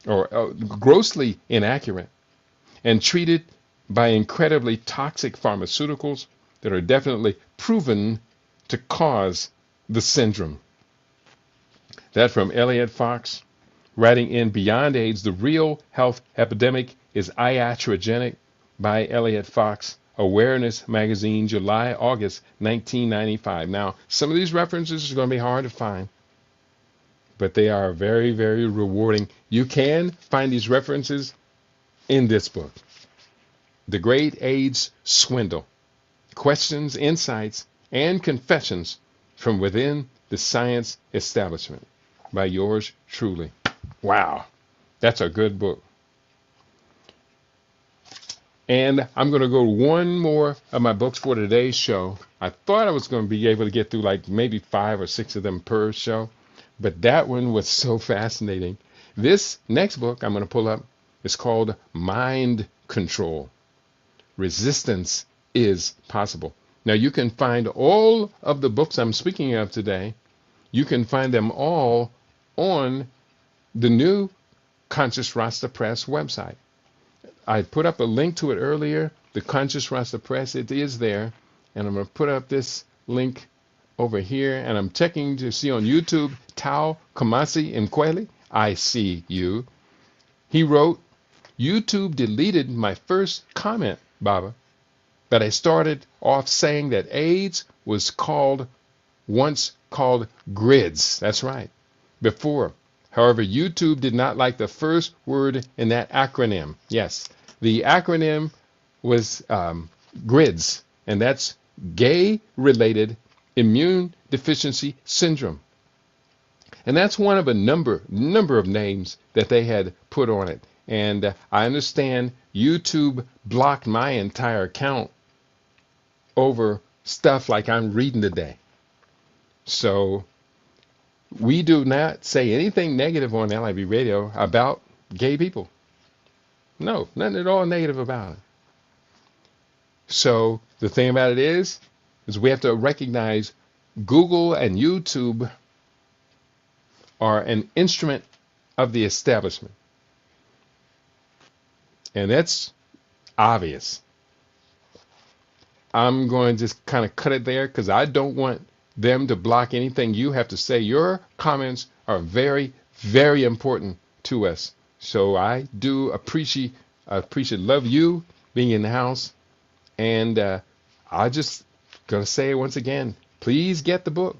or grossly inaccurate, and treated by incredibly toxic pharmaceuticals that are definitely proven to cause the syndrome. That from Elliot Fox, writing in Beyond AIDS, The Real Health Epidemic is Iatrogenic by Elliot Fox, Awareness Magazine, July, August 1995. Now, some of these references are going to be hard to find, but they are very, very rewarding. You can find these references in this book, The Great AIDS Swindle, Questions, Insights, and Confessions from Within the Science Establishment by yours truly. Wow, that's a good book. And I'm going to go one more of my books for today's show. I thought I was going to be able to get through like maybe 5 or 6 of them per show, but that one was so fascinating. This next book I'm going to pull up is called Mind Control. Resistance is Possible. Now you can find all of the books I'm speaking of today. You can find them all on the new Conscious Rasta Press website. I put up a link to it earlier, the Conscious Rasta Press. It is there. And I'm going to put up this link over here. And I'm checking to see on YouTube, Tau Kamasi Mkweli. I see you. He wrote, YouTube deleted my first comment, Baba, but I started off saying that AIDS was once called grids. That's right. Before. However, YouTube did not like the first word in that acronym. Yes, the acronym was GRIDS, and that's Gay-Related Immune Deficiency Syndrome. And that's one of a number of names that they had put on it. And I understand YouTube blocked my entire account over stuff like I'm reading today. So we do not say anything negative on LIB Radio about gay people. No, nothing at all negative about it. So the thing about it is we have to recognize Google and YouTube are an instrument of the establishment. And that's obvious. I'm going to just kind of cut it there because I don't want them to block anything you have to say. Your comments are very, very important to us. So I do appreciate, love you being in the house. And I just going to say it once again, please get the book.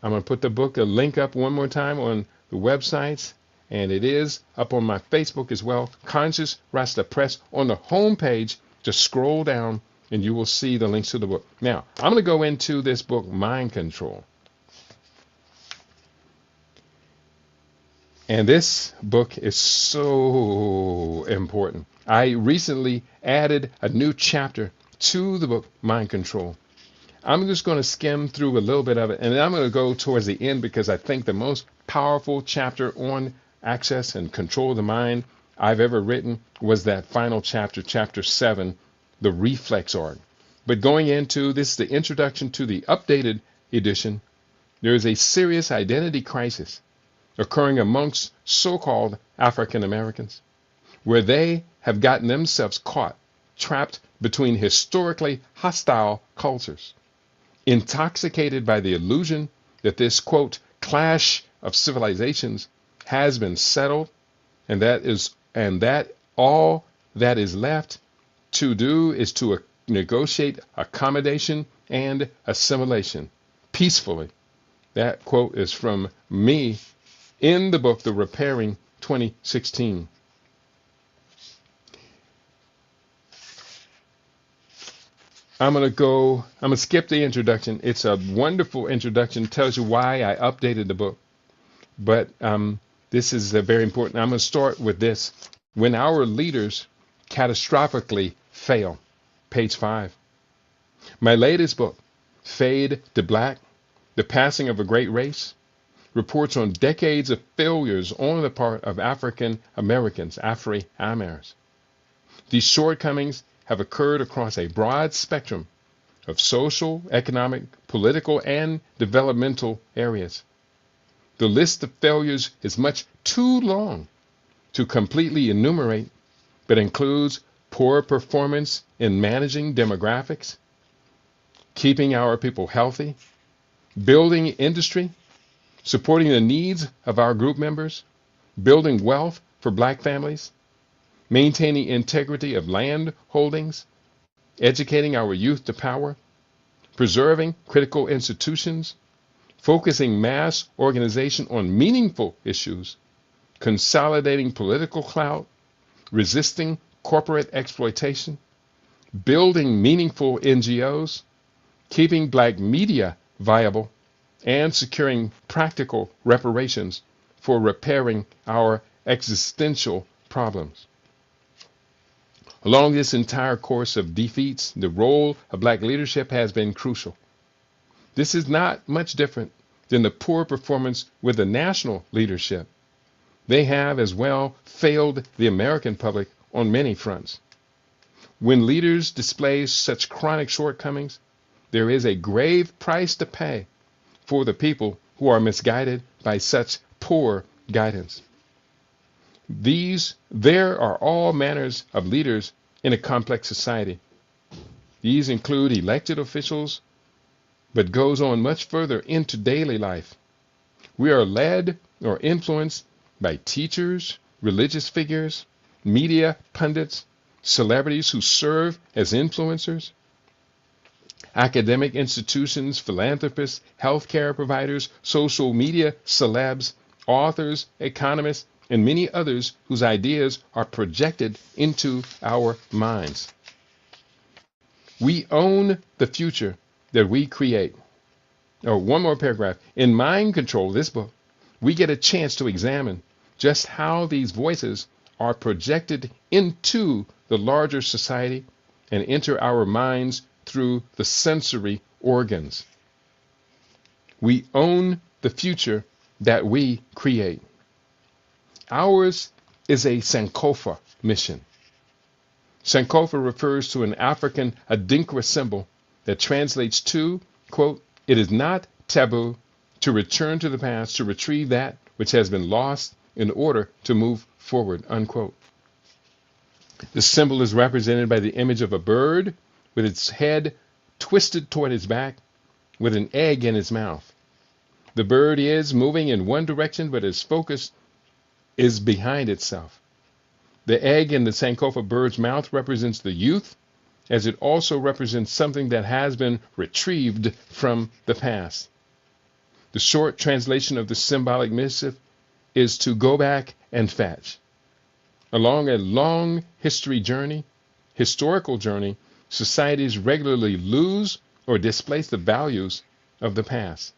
I'm going to put the book, a link up one more time on the websites. And it is up on my Facebook as well, Conscious Rasta Press. On the home page, just scroll down and you will see the links to the book. Now, I'm going to go into this book, Mind Control. And this book is so important. I recently added a new chapter to the book, Mind Control. I'm just going to skim through a little bit of it, and then I'm going to go towards the end because I think the most powerful chapter on access and control of the mind I've ever written was that final chapter, chapter 7, the reflex arc. But going into this, the introduction to the updated edition, there is a serious identity crisis occurring amongst so-called African Americans, where they have gotten themselves caught, trapped between historically hostile cultures, intoxicated by the illusion that this, quote, clash of civilizations has been settled, and that all that is left to do is to negotiate accommodation and assimilation peacefully. That quote is from me in the book, The Repairing 2016. I'm going to skip the introduction. It's a wonderful introduction, tells you why I updated the book. But this is very important. I'm going to start with this. When our leaders catastrophically fail, page 5. My latest book, Fade to Black, The Passing of a Great Race, reports on decades of failures on the part of African Americans, Afri-Amers. These shortcomings have occurred across a broad spectrum of social, economic, political, and developmental areas. The list of failures is much too long to completely enumerate, but includes poor performance in managing demographics, keeping our people healthy, building industry, supporting the needs of our group members, building wealth for black families, maintaining integrity of land holdings, educating our youth to power, preserving critical institutions, focusing mass organization on meaningful issues, consolidating political clout, resisting corporate exploitation, building meaningful NGOs, keeping black media viable, and securing practical reparations for repairing our existential problems. Along this entire course of defeats, the role of black leadership has been crucial. This is not much different than the poor performance with the national leadership. They have as well failed the American public on many fronts. When leaders display such chronic shortcomings, there is a grave price to pay for the people who are misguided by such poor guidance. There are all manners of leaders in a complex society. These include elected officials, but goes on much further into daily life. We are led or influenced by teachers, religious figures, media pundits, celebrities who serve as influencers, academic institutions, philanthropists, healthcare providers, social media celebs, authors, economists, and many others whose ideas are projected into our minds. We own the future that we create. Oh, one more paragraph. In Mind Control, this book, we get a chance to examine just how these voices are projected into the larger society and enter our minds through the sensory organs. We own the future that we create. Ours is a Sankofa mission. Sankofa refers to an African Adinkra symbol that translates to, quote, "It is not taboo to return to the past to retrieve that which has been lost in order to move forward," unquote. The symbol is represented by the image of a bird with its head twisted toward its back with an egg in its mouth. The bird is moving in one direction, but its focus is behind itself. The egg in the Sankofa bird's mouth represents the youth, as it also represents something that has been retrieved from the past. The short translation of the symbolic missive is to go back and fetch. Along a long historical journey, societies regularly lose or displace the values of the past.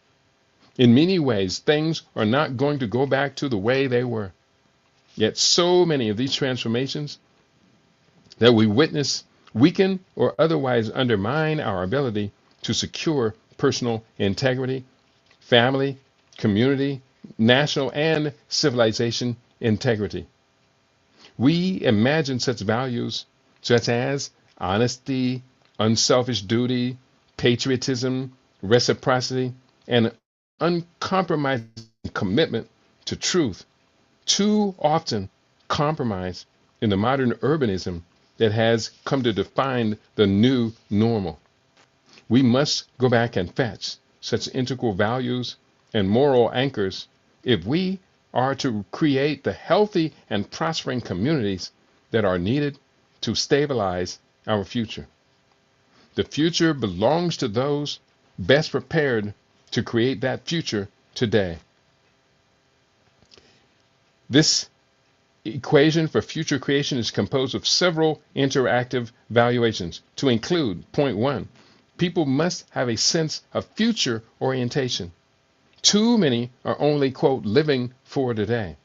In many ways, things are not going to go back to the way they were. Yet so many of these transformations that we witness weaken or otherwise undermine our ability to secure personal integrity, family, community, national, and civilization integrity. We imagine such values such as honesty, unselfish duty, patriotism, reciprocity, and uncompromising commitment to truth too often compromised in the modern urbanism that has come to define the new normal. We must go back and fetch such integral values and moral anchors if we are to create the healthy and prospering communities that are needed to stabilize our future. The future belongs to those best prepared to create that future today. This equation for future creation is composed of several interactive valuations to include, point one, people must have a sense of future orientation. Too many are only, quote, living for today.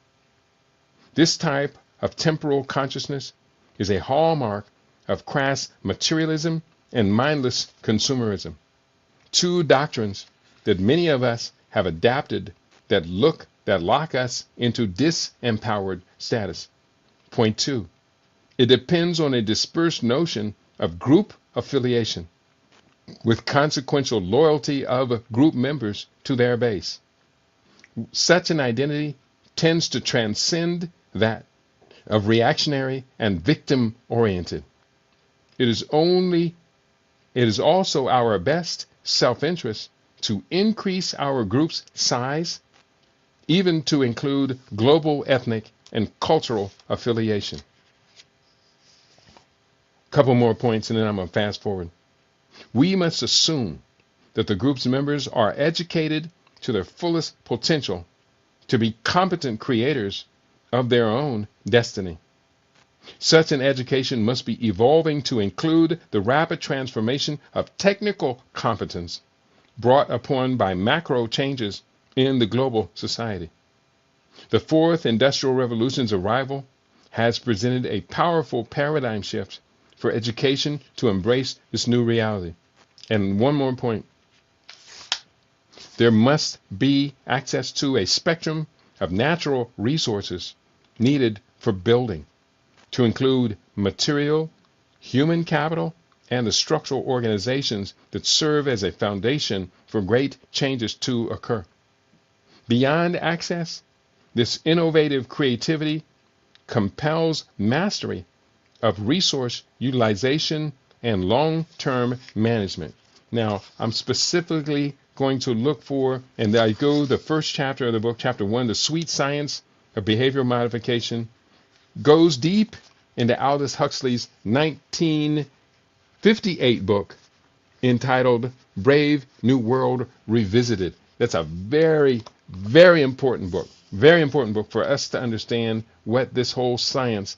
This type of temporal consciousness is a hallmark of crass materialism and mindless consumerism. Two doctrines that many of us have adapted that lock us into disempowered status. Point two, it depends on a dispersed notion of group affiliation, with consequential loyalty of group members to their base. Such an identity tends to transcend that of reactionary and victim-oriented. It is also our best self-interest to increase our group's size, even to include global ethnic and cultural affiliation. Couple more points and then I'm going to fast forward. We must assume that the group's members are educated to their fullest potential to be competent creators of their own destiny. Such an education must be evolving to include the rapid transformation of technical competence brought upon by macro changes in the global society. The fourth industrial revolution's arrival has presented a powerful paradigm shift for education to embrace this new reality. And one more point. There must be access to a spectrum of natural resources needed for building, to include material, human capital, and the structural organizations that serve as a foundation for great changes to occur. Beyond access, this innovative creativity compels mastery of resource utilization and long-term management. Now, I'm specifically going to look for, and I go the first chapter of the book, chapter 1, the sweet science of behavioral modification, goes deep into Aldous Huxley's 1958 book entitled Brave New World Revisited. That's a very, very important book for us to understand what this whole science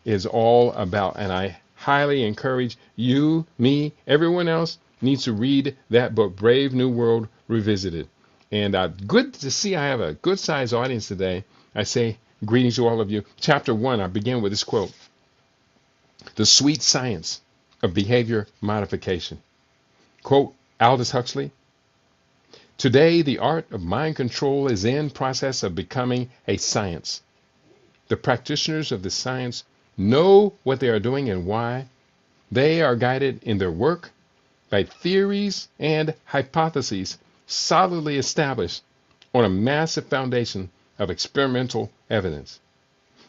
is all about. And I highly encourage you, me, everyone else needs to read that book, Brave New World Revisited. And good to see I have a good sized audience today. I say greetings to all of you. Chapter 1, I begin with this quote. The sweet science of behavior modification. Quote, Aldous Huxley. Today, the art of mind control is in process of becoming a science. The practitioners of this science know what they are doing and why. They are guided in their work by theories and hypotheses solidly established on a massive foundation of experimental evidence.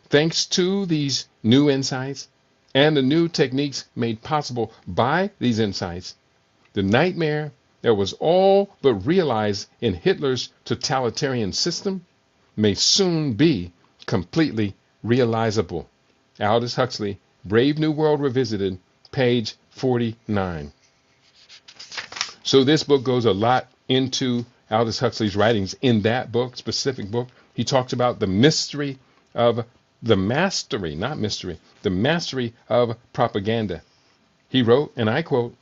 Thanks to these new insights and the new techniques made possible by these insights, the nightmare that was all but realized in Hitler's totalitarian system may soon be completely realizable. Aldous Huxley, Brave New World Revisited, page 49. So this book goes a lot into Aldous Huxley's writings in that book, specific book. He talks about the mastery of propaganda. He wrote, and I quote,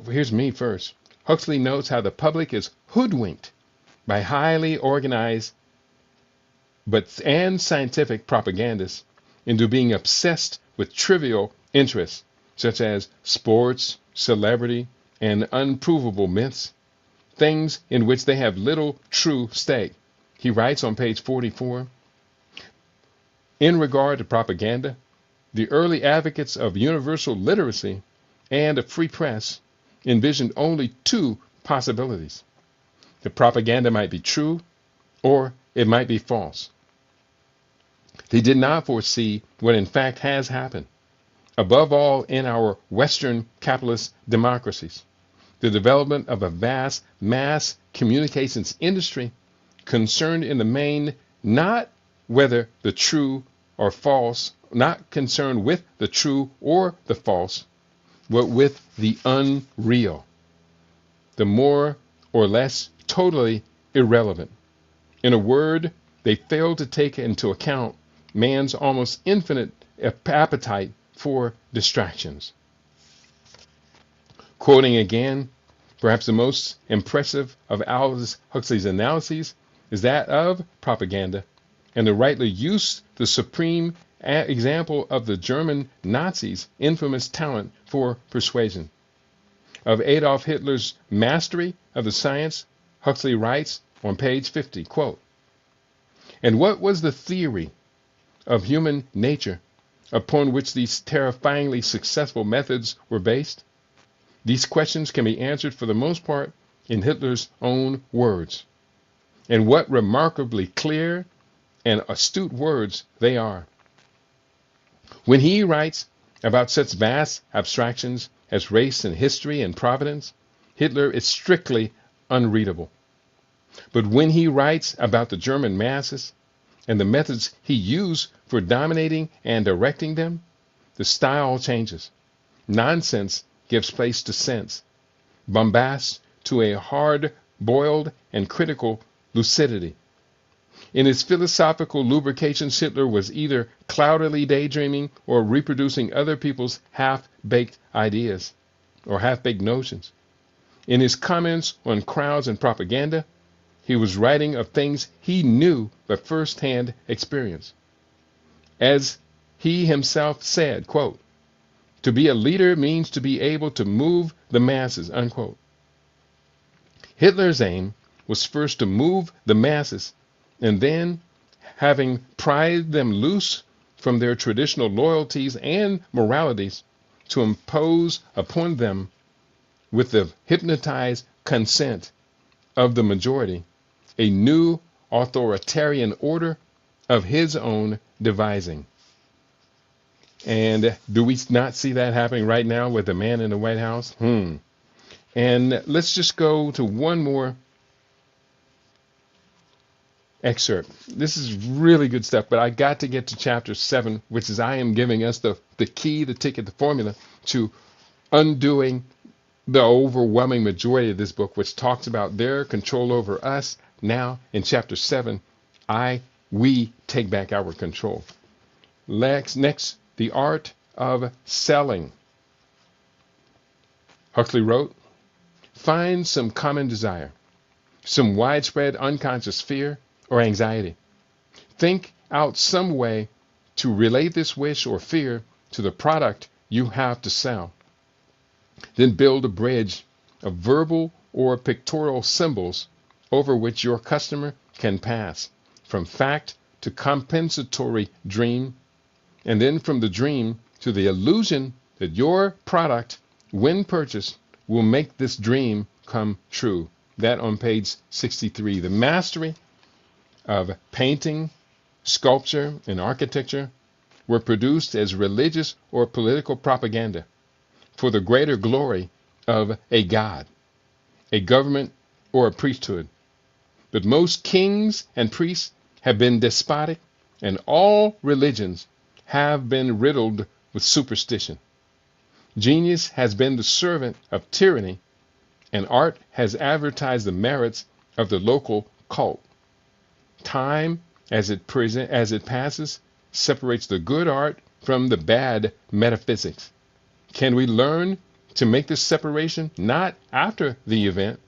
here's me first. Huxley notes how the public is hoodwinked by highly organized and scientific propagandists into being obsessed with trivial interests such as sports, celebrity, and unprovable myths, things in which they have little true stake. He writes on page 44, in regard to propaganda, the early advocates of universal literacy and a free press envisioned only two possibilities. The propaganda might be true or it might be false. They did not foresee what in fact has happened. Above all, in our Western capitalist democracies, the development of a vast mass communications industry concerned in the main not whether the true or false, not concerned with the true or the false, but with the unreal, the more or less totally irrelevant. In a word, They failed to take into account man's almost infinite appetite for distractions. Quoting again, perhaps the most impressive of Aldous Huxley's analyses is that of propaganda, and the rightly use the supreme example of the German Nazis' infamous talent for persuasion. Of Adolf Hitler's mastery of the science, Huxley writes on page 50, quote, "And what was the theory of human nature upon which these terrifyingly successful methods were based? These questions can be answered for the most part in Hitler's own words. And what remarkably clear and astute words they are. When he writes about such vast abstractions as race and history and providence, Hitler is strictly unreadable. But when he writes about the German masses and the methods he used for dominating and directing them, the style changes. Nonsense gives place to sense, bombast to a hard-boiled and critical lucidity. In his philosophical lubrications, Hitler was either cloudily daydreaming or reproducing other people's half-baked ideas or half-baked notions. In his comments on crowds and propaganda, he was writing of things he knew by first-hand experience. As he himself said, quote, to be a leader means to be able to move the masses, unquote. Hitler's aim was first to move the masses, and then, having pried them loose from their traditional loyalties and moralities, to impose upon them, with the hypnotized consent of the majority, a new authoritarian order of his own devising. And do we not see that happening right now with the man in the White House? And let's just go to one more excerpt. This is really good stuff, but I got to get to chapter 7, which is I am giving us the key, the ticket, the formula to undoing the overwhelming majority of this book, which talks about their control over us. Now in chapter 7, we take back our control. Next, the art of selling. Huxley wrote, find some common desire, some widespread unconscious fear or anxiety. Think out some way to relate this wish or fear to the product you have to sell. Then build a bridge of verbal or pictorial symbols over which your customer can pass from fact to compensatory dream, and then from the dream to the illusion that your product, when purchased, will make this dream come true. That on page 63. The mastery of painting, sculpture, and architecture were produced as religious or political propaganda for the greater glory of a god, a government, or a priesthood. But most kings and priests have been despotic, and all religions have been riddled with superstition. Genius has been the servant of tyranny, and art has advertised the merits of the local cult. Time, as it passes, separates the good art from the bad metaphysics. Can we learn to make this separation not after the event,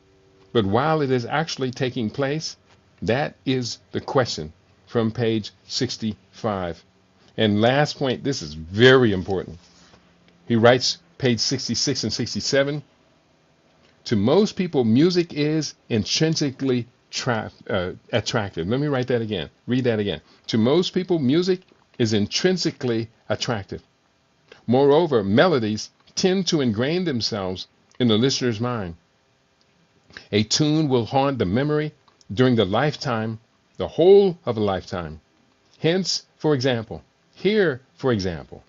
but while it is actually taking place? That is the question from page 65. And last point, this is very important. He writes, page 66 and 67, to most people, music is intrinsically attractive. Let me write that again. Read that again. To most people, music is intrinsically attractive. Moreover, melodies tend to ingrain themselves in the listener's mind. A tune will haunt the memory during the lifetime, the whole of a lifetime. Hence, for example, here, for example,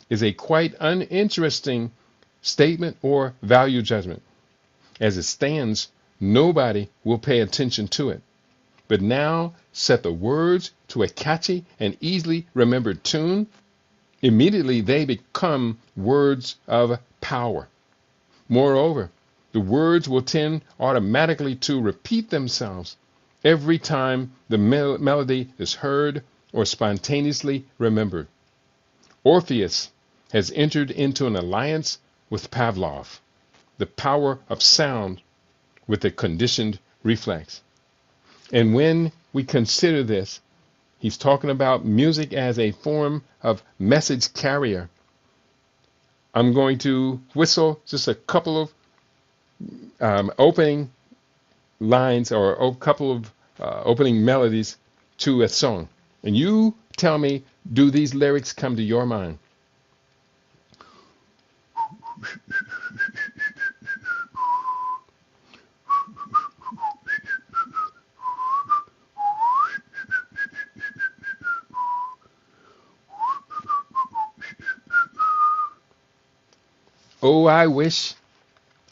is a quite uninteresting statement or value judgment. As it stands, nobody will pay attention to it. But now set the words to a catchy and easily remembered tune. Immediately they become words of power. Moreover, the words will tend automatically to repeat themselves every time the melody is heard or spontaneously remembered. Orpheus has entered into an alliance with Pavlov, the power of sound with a conditioned reflex. And when we consider this, he's talking about music as a form of message carrier. I'm going to whistle just a couple of opening lines or a couple of opening melodies to a song. And you tell me, do these lyrics come to your mind? Oh, I wish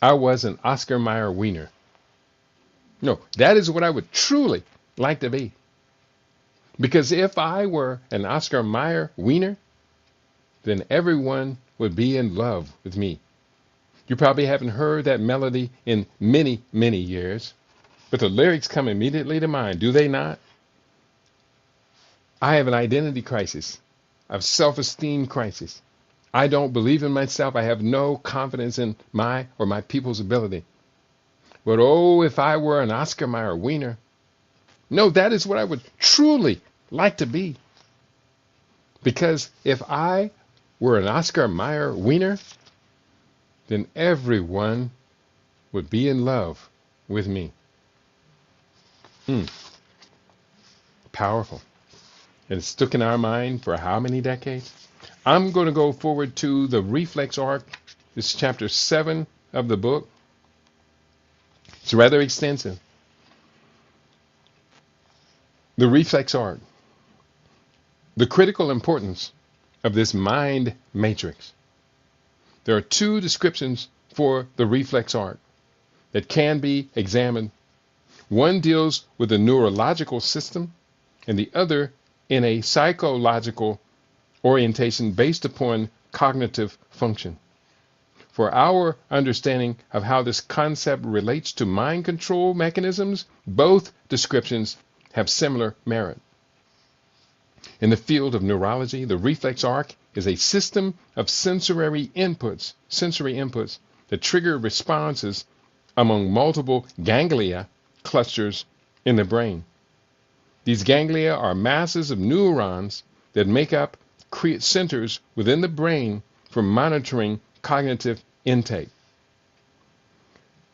I was an Oscar Mayer wiener. No, that is what I would truly like to be. Because if I were an Oscar Mayer wiener, then everyone would be in love with me. You probably haven't heard that melody in many, many years, but the lyrics come immediately to mind, do they not? I have an identity crisis, a self-esteem crisis. I don't believe in myself. I have no confidence in my or my people's ability. But oh, if I were an Oscar Mayer wiener, no, that is what I would truly like to be. Because if I were an Oscar Mayer wiener, then everyone would be in love with me. Powerful. And it's stuck in our mind for how many decades? I'm going to go forward to the reflex arc. This is chapter 7 of the book. It's rather extensive. The reflex arc. The critical importance of this mind matrix. There are two descriptions for the reflex arc that can be examined. One deals with the neurological system, and the other in a psychological orientation based upon cognitive function. For our understanding of how this concept relates to mind control mechanisms, both descriptions have similar merit. In the field of neurology, the reflex arc is a system of sensory inputs that trigger responses among multiple ganglia clusters in the brain. These ganglia are masses of neurons that make up centers within the brain for monitoring cognitive intake.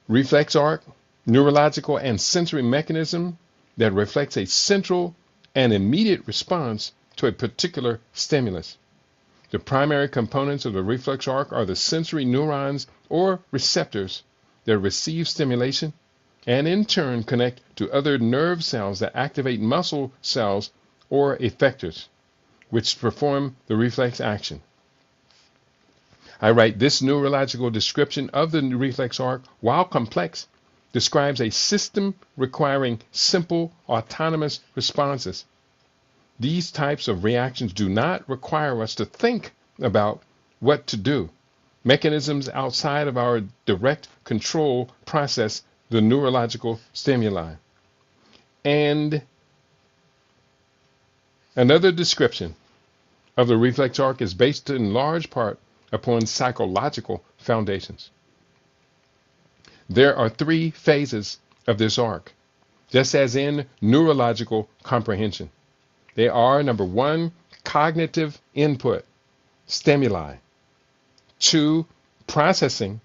Reflex arc, neurological and sensory mechanism that reflects a central and immediate response to a particular stimulus. The primary components of the reflex arc are the sensory neurons or receptors that receive stimulation and in turn connect to other nerve cells that activate muscle cells or effectors, which perform the reflex action. I write this neurological description of the reflex arc, while complex, describes a system requiring simple autonomous responses. These types of reactions do not require us to think about what to do. Mechanisms outside of our direct control process the neurological stimuli. And another description of the reflex arc is based in large part upon psychological foundations. There are 3 phases of this arc, just as in neurological comprehension. They are, number 1, cognitive input, stimuli. 2, processing,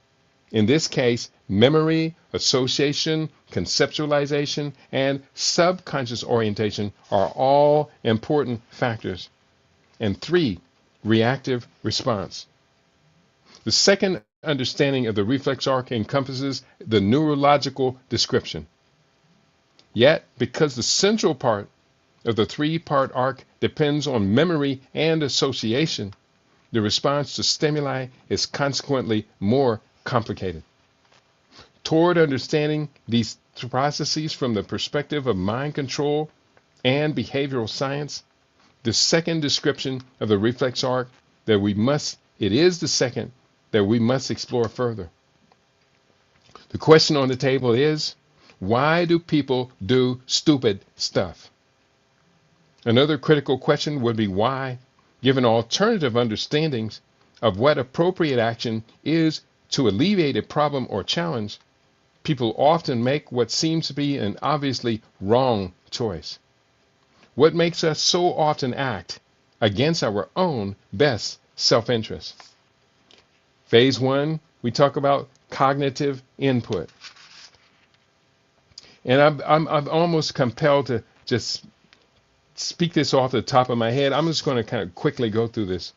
in this case, memory, association, conceptualization, and subconscious orientation are all important factors. And 3, reactive response. The second understanding of the reflex arc encompasses the neurological description. Yet, because the central part of the 3-part arc depends on memory and association, the response to stimuli is consequently more complicated. Toward understanding these processes from the perspective of mind control and behavioral science, the second description of the reflex arc that we must explore further. The question on the table is, Why do people do stupid stuff? Another critical question would be why, given alternative understandings of what appropriate action is to alleviate a problem or challenge, people often make what seems to be an obviously wrong choice. What makes us so often act against our own best self-interest? Phase 1, we talk about cognitive input. And I'm almost compelled to just speak this off the top of my head. I'm just going to kind of quickly go through this.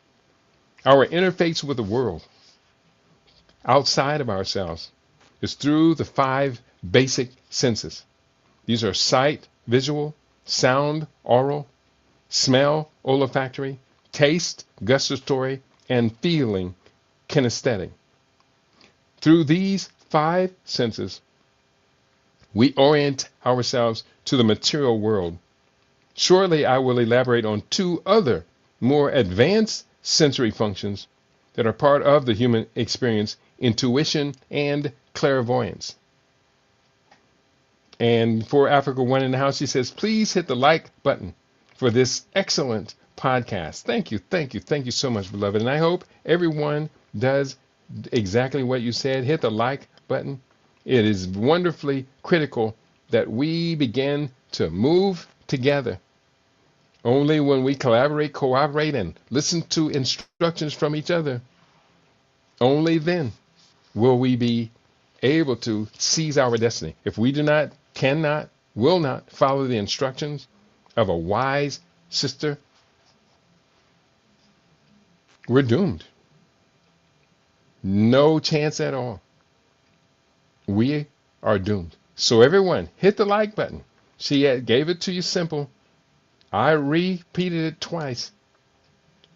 Our interface with the world outside of ourselves is through the 5 basic senses. These are sight, visual, sound, oral, smell, olfactory, taste, gustatory, and feeling, kinesthetic. Through these 5 senses, we orient ourselves to the material world. Shortly, I will elaborate on 2 other more advanced sensory functions that are part of the human experience: intuition and clairvoyance. And for Africa One in the House, she says, please hit the like button for this excellent podcast. Thank you, thank you, thank you so much, beloved. And I hope everyone does exactly what you said. Hit the like button. It is wonderfully critical that we begin to move together. Only when we collaborate, cooperate, and listen to instructions from each other, only then will we be able to seize our destiny. If we do not, cannot, will not follow the instructions of a wise sister, we're doomed. No chance at all. We are doomed. So everyone, hit the like button. She gave it to you simple. I repeated it twice.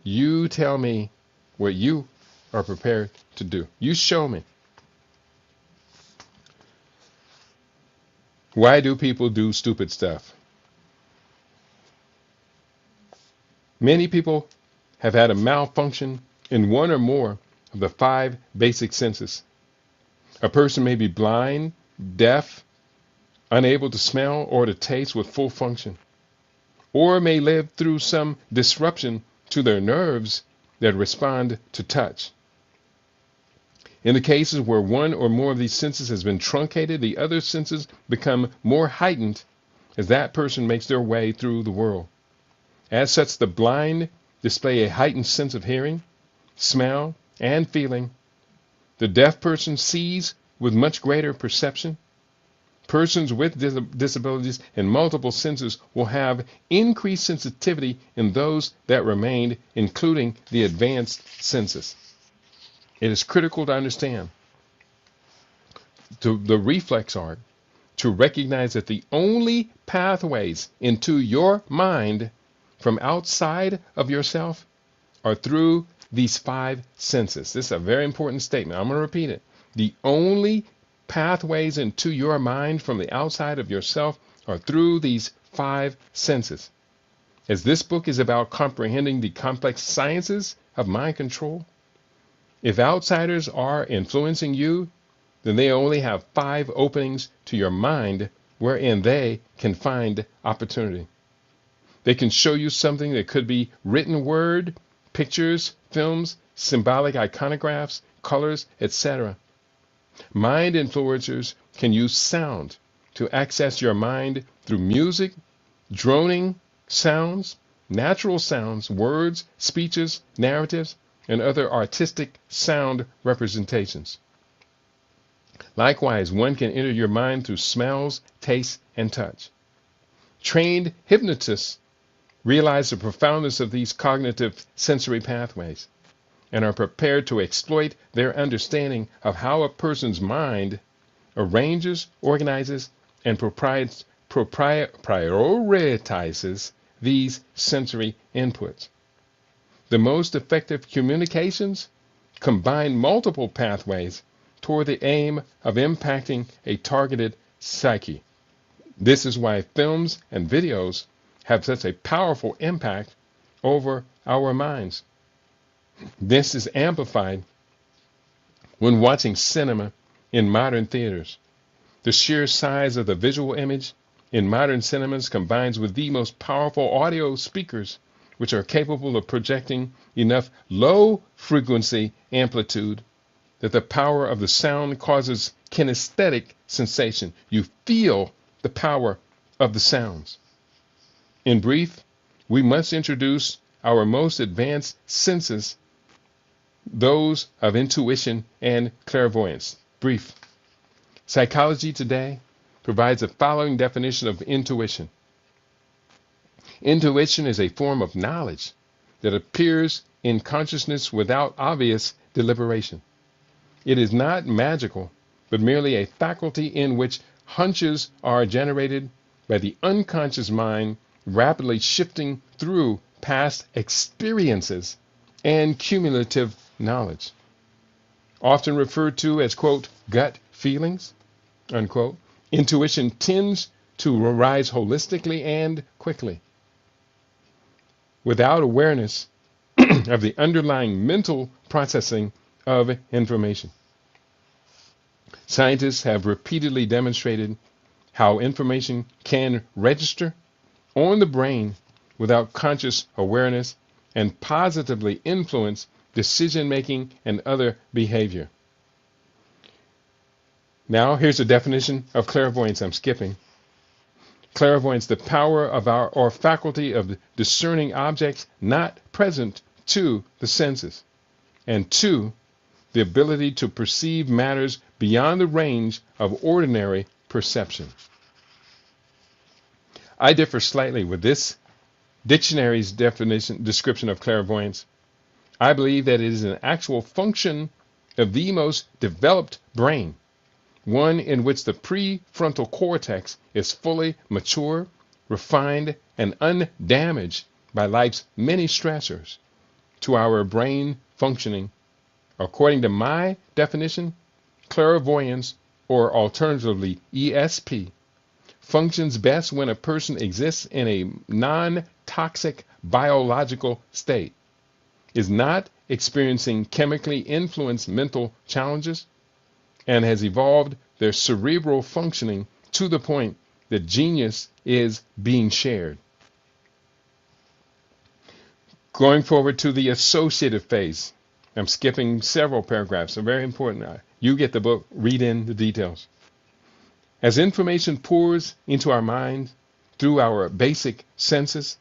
You tell me what you are prepared to do. You show me. Why do people do stupid stuff? Many people have had a malfunction in one or more of the 5 basic senses. A person may be blind, deaf, unable to smell or to taste with full function, or may live through some disruption to their nerves that respond to touch. In the cases where one or more of these senses has been truncated, the other senses become more heightened as that person makes their way through the world. As such, the blind display a heightened sense of hearing, smell, and feeling. The deaf person sees with much greater perception. Persons with disabilities in multiple senses will have increased sensitivity in those that remained, including the advanced senses. It is critical to understand the reflex arc to recognize that the only pathways into your mind from outside of yourself are through these 5 senses. This is a very important statement. I'm going to repeat it. The only pathways into your mind from the outside of yourself are through these 5 senses. As this book is about comprehending the complex sciences of mind control, if outsiders are influencing you, then they only have 5 openings to your mind wherein they can find opportunity. They can show you something that could be written word, pictures, films, symbolic iconographs, colors, etc. Mind influencers can use sound to access your mind through music, droning sounds, natural sounds, words, speeches, narratives, and other artistic sound representations. Likewise, one can enter your mind through smells, tastes, and touch. Trained hypnotists realize the profoundness of these cognitive sensory pathways and are prepared to exploit their understanding of how a person's mind arranges, organizes, and prioritizes these sensory inputs. The most effective communications combine multiple pathways toward the aim of impacting a targeted psyche. This is why films and videos have such a powerful impact over our minds. This is amplified when watching cinema in modern theaters. The sheer size of the visual image in modern cinemas combines with the most powerful audio speakers, which are capable of projecting enough low frequency amplitude that the power of the sound causes kinesthetic sensation. You feel the power of the sounds. In brief, we must introduce our most advanced senses, those of intuition and clairvoyance. Brief. Psychology today provides the following definition of intuition. Intuition is a form of knowledge that appears in consciousness without obvious deliberation. It is not magical, but merely a faculty in which hunches are generated by the unconscious mind, rapidly shifting through past experiences and cumulative knowledge. Often referred to as, quote, gut feelings, unquote, intuition tends to arise holistically and quickly, without awareness of the underlying mental processing of information. Scientists have repeatedly demonstrated how information can register on the brain without conscious awareness and positively influence decision-making and other behavior. Now, here's a definition of clairvoyance. I'm skipping. Clairvoyance, the power of our or faculty of discerning objects not present to the senses, and two, the ability to perceive matters beyond the range of ordinary perception. I differ slightly with this dictionary's description of clairvoyance. I believe that it is an actual function of the most developed brain, one in which the prefrontal cortex is fully mature, refined, and undamaged by life's many stressors to our brain functioning. According to my definition, clairvoyance, or alternatively ESP, functions best when a person exists in a non-toxic biological state, is not experiencing chemically influenced mental challenges, and has evolved their cerebral functioning to the point that genius is being shared. Going forward to the associative phase. I'm skipping several paragraphs. They're very important. You get the book, read in the details. As information pours into our mind through our basic senses,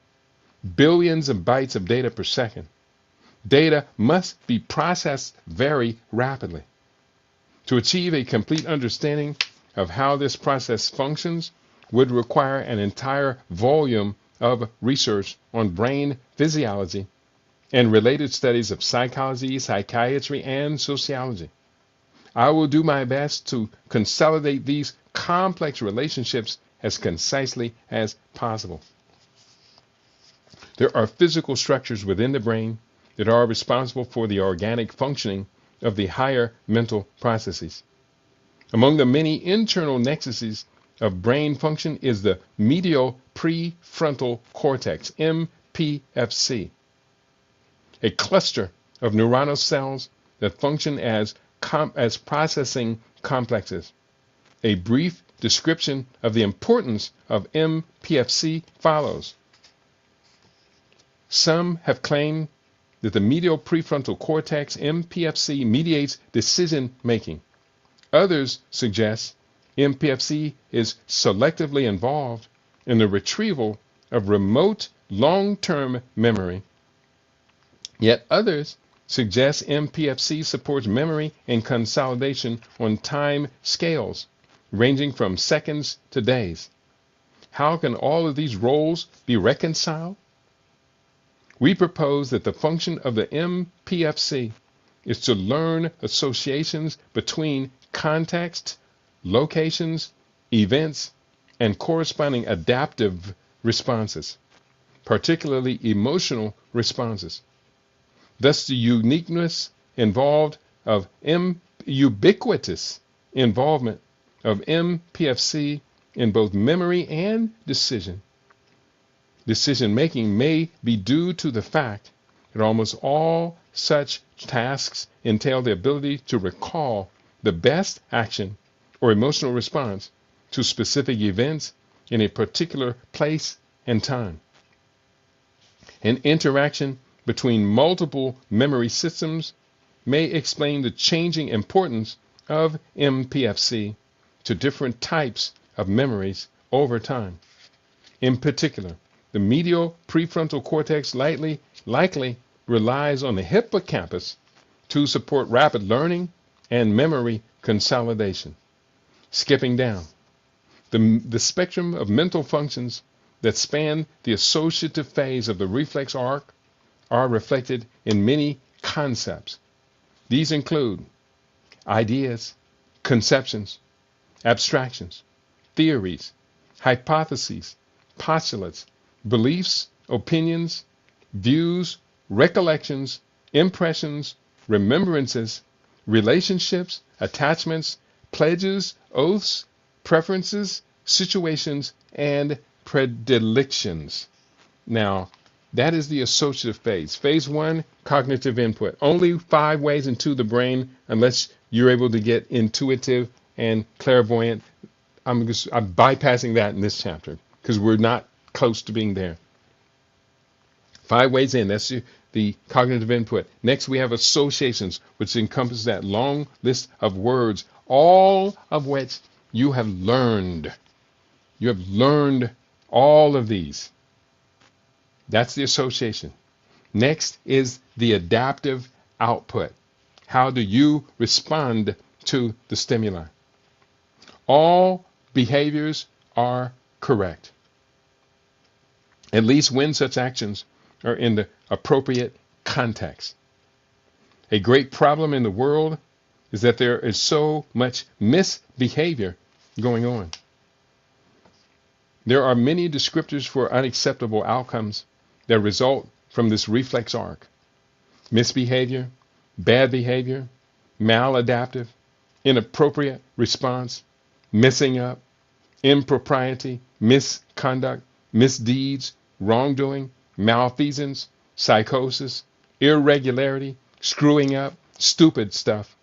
billions of bytes of data per second, data must be processed very rapidly. To achieve a complete understanding of how this process functions would require an entire volume of research on brain physiology and related studies of psychology, psychiatry, and sociology. I will do my best to consolidate these complex relationships as concisely as possible. There are physical structures within the brain that are responsible for the organic functioning of the higher mental processes. Among the many internal nexuses of brain function is the medial prefrontal cortex, MPFC, a cluster of neuronal cells that function as processing complexes. A brief description of the importance of MPFC follows. Some have claimed that the medial prefrontal cortex, MPFC, mediates decision making. Others suggest MPFC is selectively involved in the retrieval of remote long-term memory. Yet others suggest MPFC supports memory and consolidation on time scales ranging from seconds to days. How can all of these roles be reconciled? We propose that the function of the MPFC is to learn associations between context, locations, events, and corresponding adaptive responses, particularly emotional responses. Thus, the ubiquitous involvement of MPFC in both memory and decision making may be due to the fact that almost all such tasks entail the ability to recall the best action or emotional response to specific events in a particular place and time. An interaction between multiple memory systems may explain the changing importance of MPFC to different types of memories over time. In particular, the medial prefrontal cortex likely relies on the hippocampus to support rapid learning and memory consolidation. Skipping down, the spectrum of mental functions that span the associative phase of the reflex arc are reflected in many concepts. These include ideas, conceptions, abstractions, theories, hypotheses, postulates, beliefs, opinions, views, recollections, impressions, remembrances, relationships, attachments, pledges, oaths, preferences, situations, and predilections. Now, that is the associative phase. Phase 1, cognitive input. Only 5 ways into the brain unless you're able to get intuitive and clairvoyant. I'm bypassing that in this chapter because we're not close to being there. 5 ways in, that's the cognitive input. Next, we have associations, which encompass that long list of words, all of which you have learned. You have learned all of these. That's the association. Next is the adaptive output. How do you respond to the stimuli? All behaviors are correct, at least when such actions are in the appropriate context. A great problem in the world is that there is so much misbehavior going on. There are many descriptors for unacceptable outcomes that result from this reflex arc. Misbehavior, bad behavior, maladaptive, inappropriate response, messing up, impropriety, misconduct, misdeeds, wrongdoing, malfeasance, psychosis, irregularity, screwing up, stupid stuff.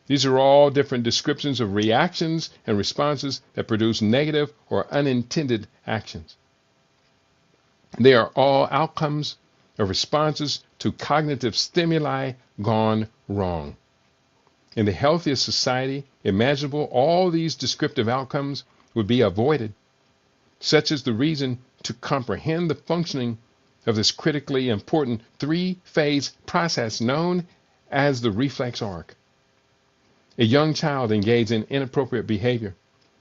These are all different descriptions of reactions and responses that produce negative or unintended actions. They are all outcomes of responses to cognitive stimuli gone wrong. In the healthiest society imaginable, all these descriptive outcomes would be avoided. Such is the reason to comprehend the functioning of this critically important 3-phase process known as the reflex arc. A young child engaged in inappropriate behavior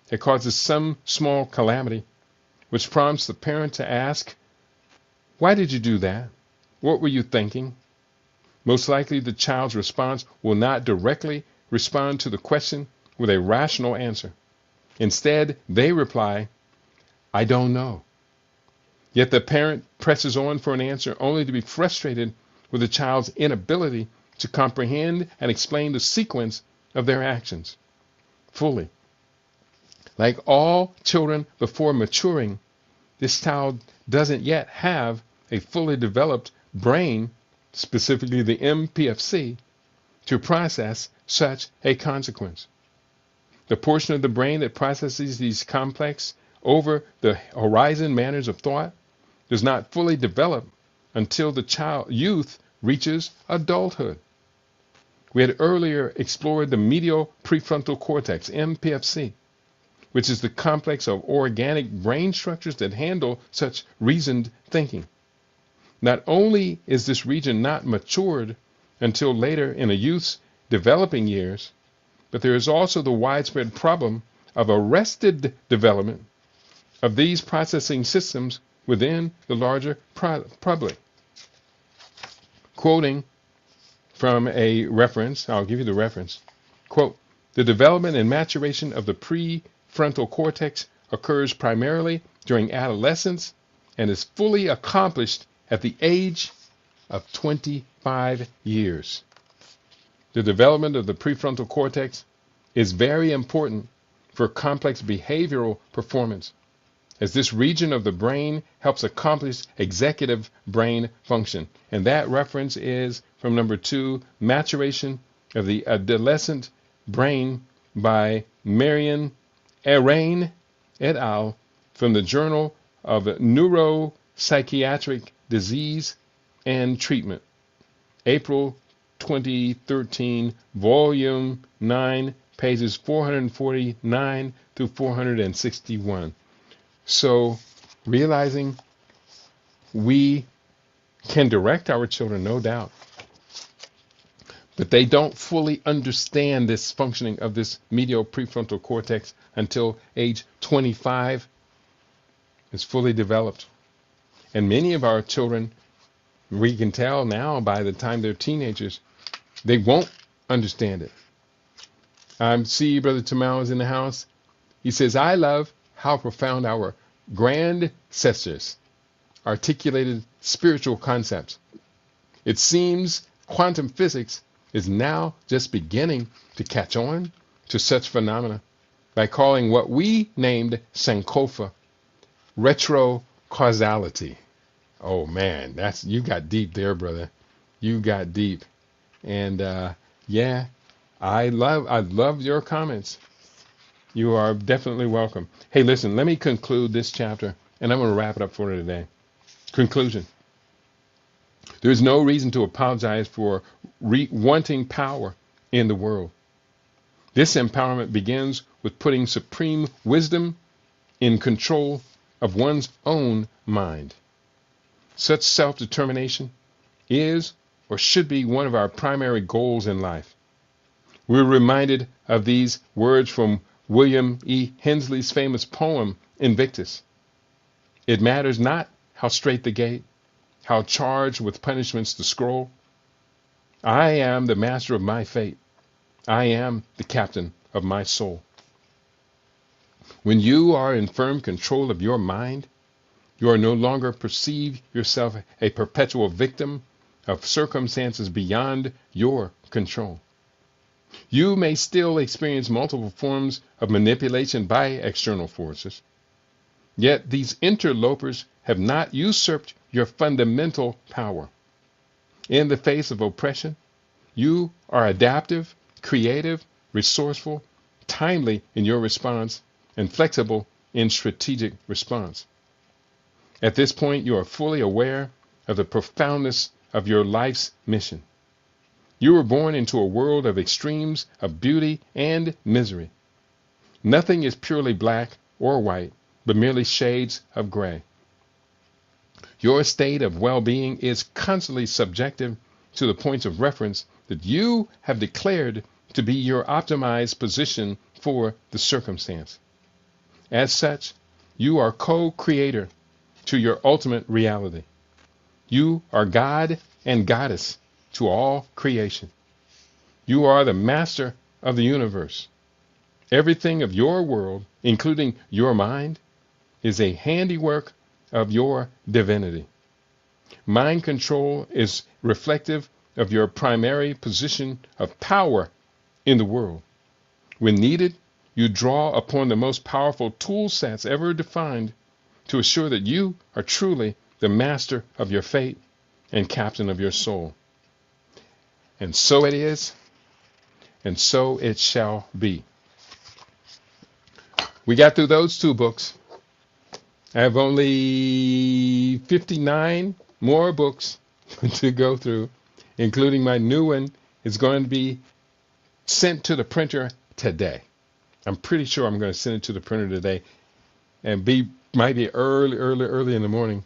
that causes some small calamity, which prompts the parent to ask, "Why did you do that? What were you thinking?" Most likely the child's response will not directly respond to the question with a rational answer. Instead, they reply, "I don't know." Yet the parent presses on for an answer only to be frustrated with the child's inability to comprehend and explain the sequence of their actions fully. Like all children before maturing, this child doesn't yet have a fully developed brain, specifically the MPFC, to process such a consequence. The portion of the brain that processes these complex, over the horizon manners of thought does not fully develop until the youth reaches adulthood. We had earlier explored the medial prefrontal cortex, MPFC, which is the complex of organic brain structures that handle such reasoned thinking. Not only is this region not matured until later in a youth's developing years, but there is also the widespread problem of arrested development of these processing systems within the larger public. Quoting from a reference, I'll give you the reference. Quote, "The development and maturation of the prefrontal cortex occurs primarily during adolescence and is fully accomplished at the age of 25 years. The development of the prefrontal cortex is very important for complex behavioral performance, as this region of the brain helps accomplish executive brain function." And that reference is from number 2, Maturation of the Adolescent Brain by Marion Arain et al. From the Journal of Neuropsychiatric Disease and Treatment, April 2013, Volume 9, pages 449 through 461. So, realizing we can direct our children, no doubt, but they don't fully understand this functioning of this medial prefrontal cortex until age 25 is fully developed. And many of our children, we can tell now by the time they're teenagers, they won't understand it. I see Brother Tamao is in the house. He says, I love how profound our grandcessors articulated spiritual concepts. It seems quantum physics is now just beginning to catch on to such phenomena by calling what we named Sankofa retrocausality. Oh man, you got deep there, brother. You got deep. And yeah, I love your comments. You are definitely welcome. Hey, listen, let me conclude this chapter and I'm going to wrap it up for today. Conclusion. There is no reason to apologize for wanting power in the world. This empowerment begins with putting supreme wisdom in control of one's own mind. Such self-determination is or should be one of our primary goals in life. We're reminded of these words from William E. Hensley's famous poem, Invictus. It matters not how straight the gate, how charged with punishments the scroll. I am the master of my fate. I am the captain of my soul. When you are in firm control of your mind, you are no longer perceive yourself a perpetual victim of circumstances beyond your control. You may still experience multiple forms of manipulation by external forces, yet these interlopers have not usurped your fundamental power. In the face of oppression, you are adaptive, creative, resourceful, timely in your response, and flexible in strategic response. At this point, you are fully aware of the profoundness of your life's mission. You were born into a world of extremes of beauty and misery. Nothing is purely black or white, but merely shades of gray. Your state of well-being is constantly subjective to the points of reference that you have declared to be your optimized position for the circumstance. As such, you are co-creator to your ultimate reality. You are God and Goddess to all creation. You are the master of the universe. Everything of your world, including your mind, is a handiwork of your divinity. Mind control is reflective of your primary position of power in the world. When needed, you draw upon the most powerful tool sets ever defined to assure that you are truly the master of your fate and captain of your soul. And so it is, and so it shall be. We got through those two books. I have only 59 more books to go through, including my new one is going to be sent to the printer today. I'm pretty sure I'm going to send it to the printer today and might be early in the morning.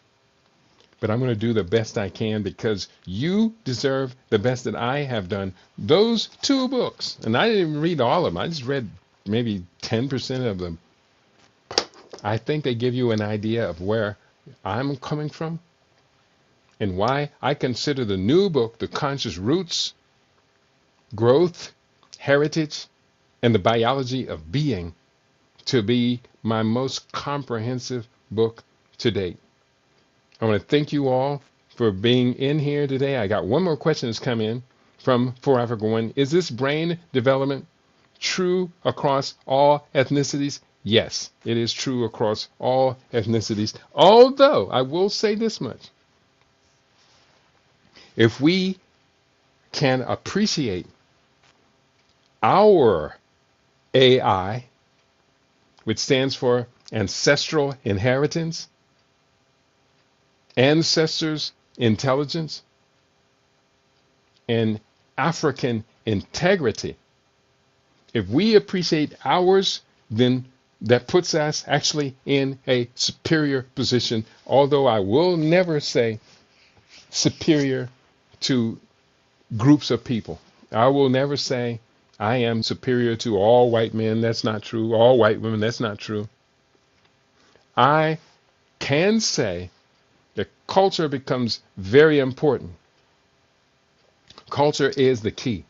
But I'm going to do the best I can because you deserve the best that I have done. Those two books, and I didn't even read all of them. I just read maybe 10% of them. I think they give you an idea of where I'm coming from and why I consider the new book, The Conscious Roots, Growth, Heritage, and the Biology of Being, to be my most comprehensive book to date. I want to thank you all for being in here today. I got one more question that's come in from For Africa One. Is this brain development true across all ethnicities? Yes, it is true across all ethnicities. Although, I will say this much. If we can appreciate our AI, which stands for ancestral inheritance, ancestors' intelligence, and African integrity. If we appreciate ours, then that puts us actually in a superior position, although I will never say superior to groups of people. I will never say I am superior to all white men. That's not true. All white women. That's not true. I can say that culture becomes very important. Culture is the key.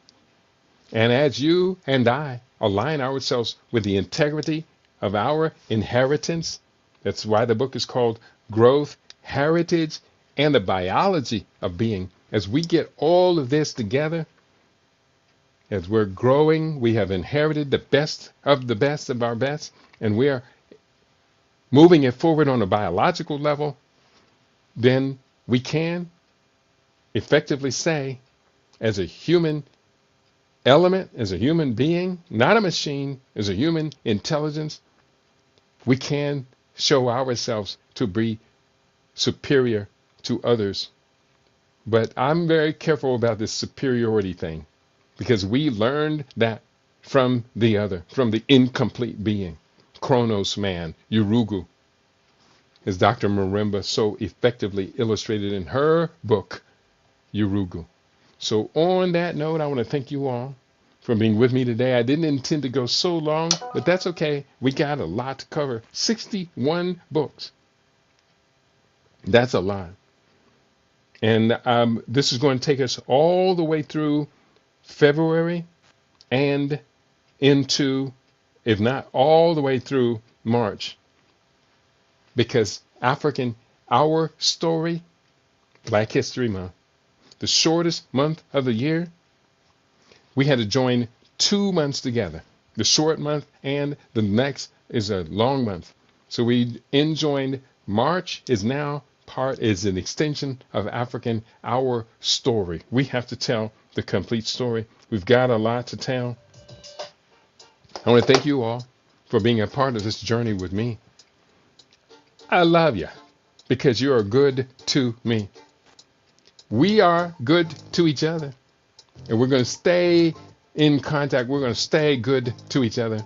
And as you and I align ourselves with the integrity of our inheritance, that's why the book is called Growth, Heritage, and the Biology of Being. As we get all of this together, as we're growing, we have inherited the best of our best, and we are moving it forward on a biological level, then we can effectively say, as a human element, as a human being, not a machine, as a human intelligence, we can show ourselves to be superior to others. But I'm very careful about this superiority thing, because we learned that from the other, from the incomplete being, Chronos man, Urugu, as Dr. Marimba so effectively illustrated in her book, Urugu. So on that note, I want to thank you all for being with me today. I didn't intend to go so long, but that's okay. We got a lot to cover. 61 books. That's a lot. And this is going to take us all the way through February and into, if not all the way through March. Because our story, Black History Month, the shortest month of the year, we had to join 2 months together. The short month and the next is a long month. So we enjoined March is now is an extension of our story. We have to tell the complete story. We've got a lot to tell. I want to thank you all for being a part of this journey with me. I love you because you are good to me. We are good to each other, and we're going to stay in contact. We're going to stay good to each other.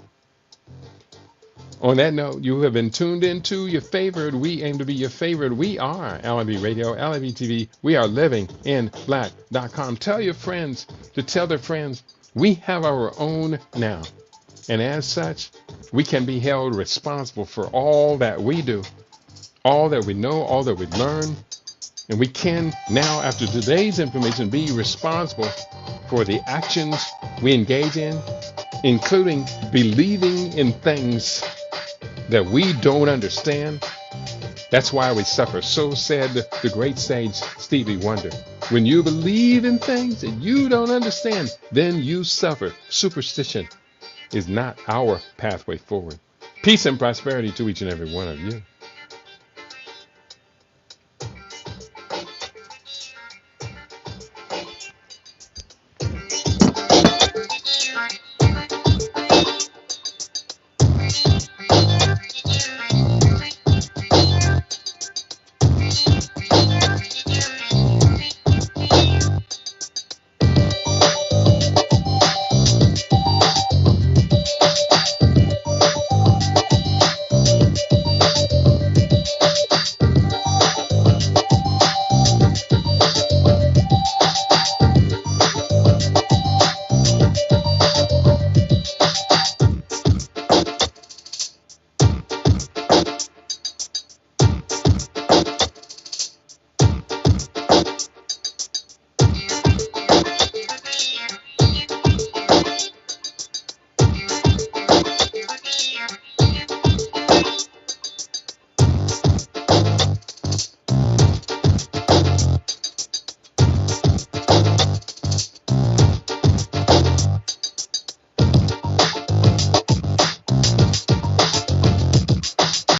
On that note, you have been tuned into your favorite. We aim to be your favorite. We are LIB Radio, LIB TV. We are livinginblack.com. Tell your friends to tell their friends. We have our own now. And as such, we can be held responsible for all that we do, all that we know, all that we learn. And we can now, after today's information, be responsible for the actions we engage in, including believing in things that we don't understand. That's why we suffer. So said the great sage Stevie Wonder. When you believe in things that you don't understand, then you suffer. Superstition is not our pathway forward. Peace and prosperity to each and every one of you.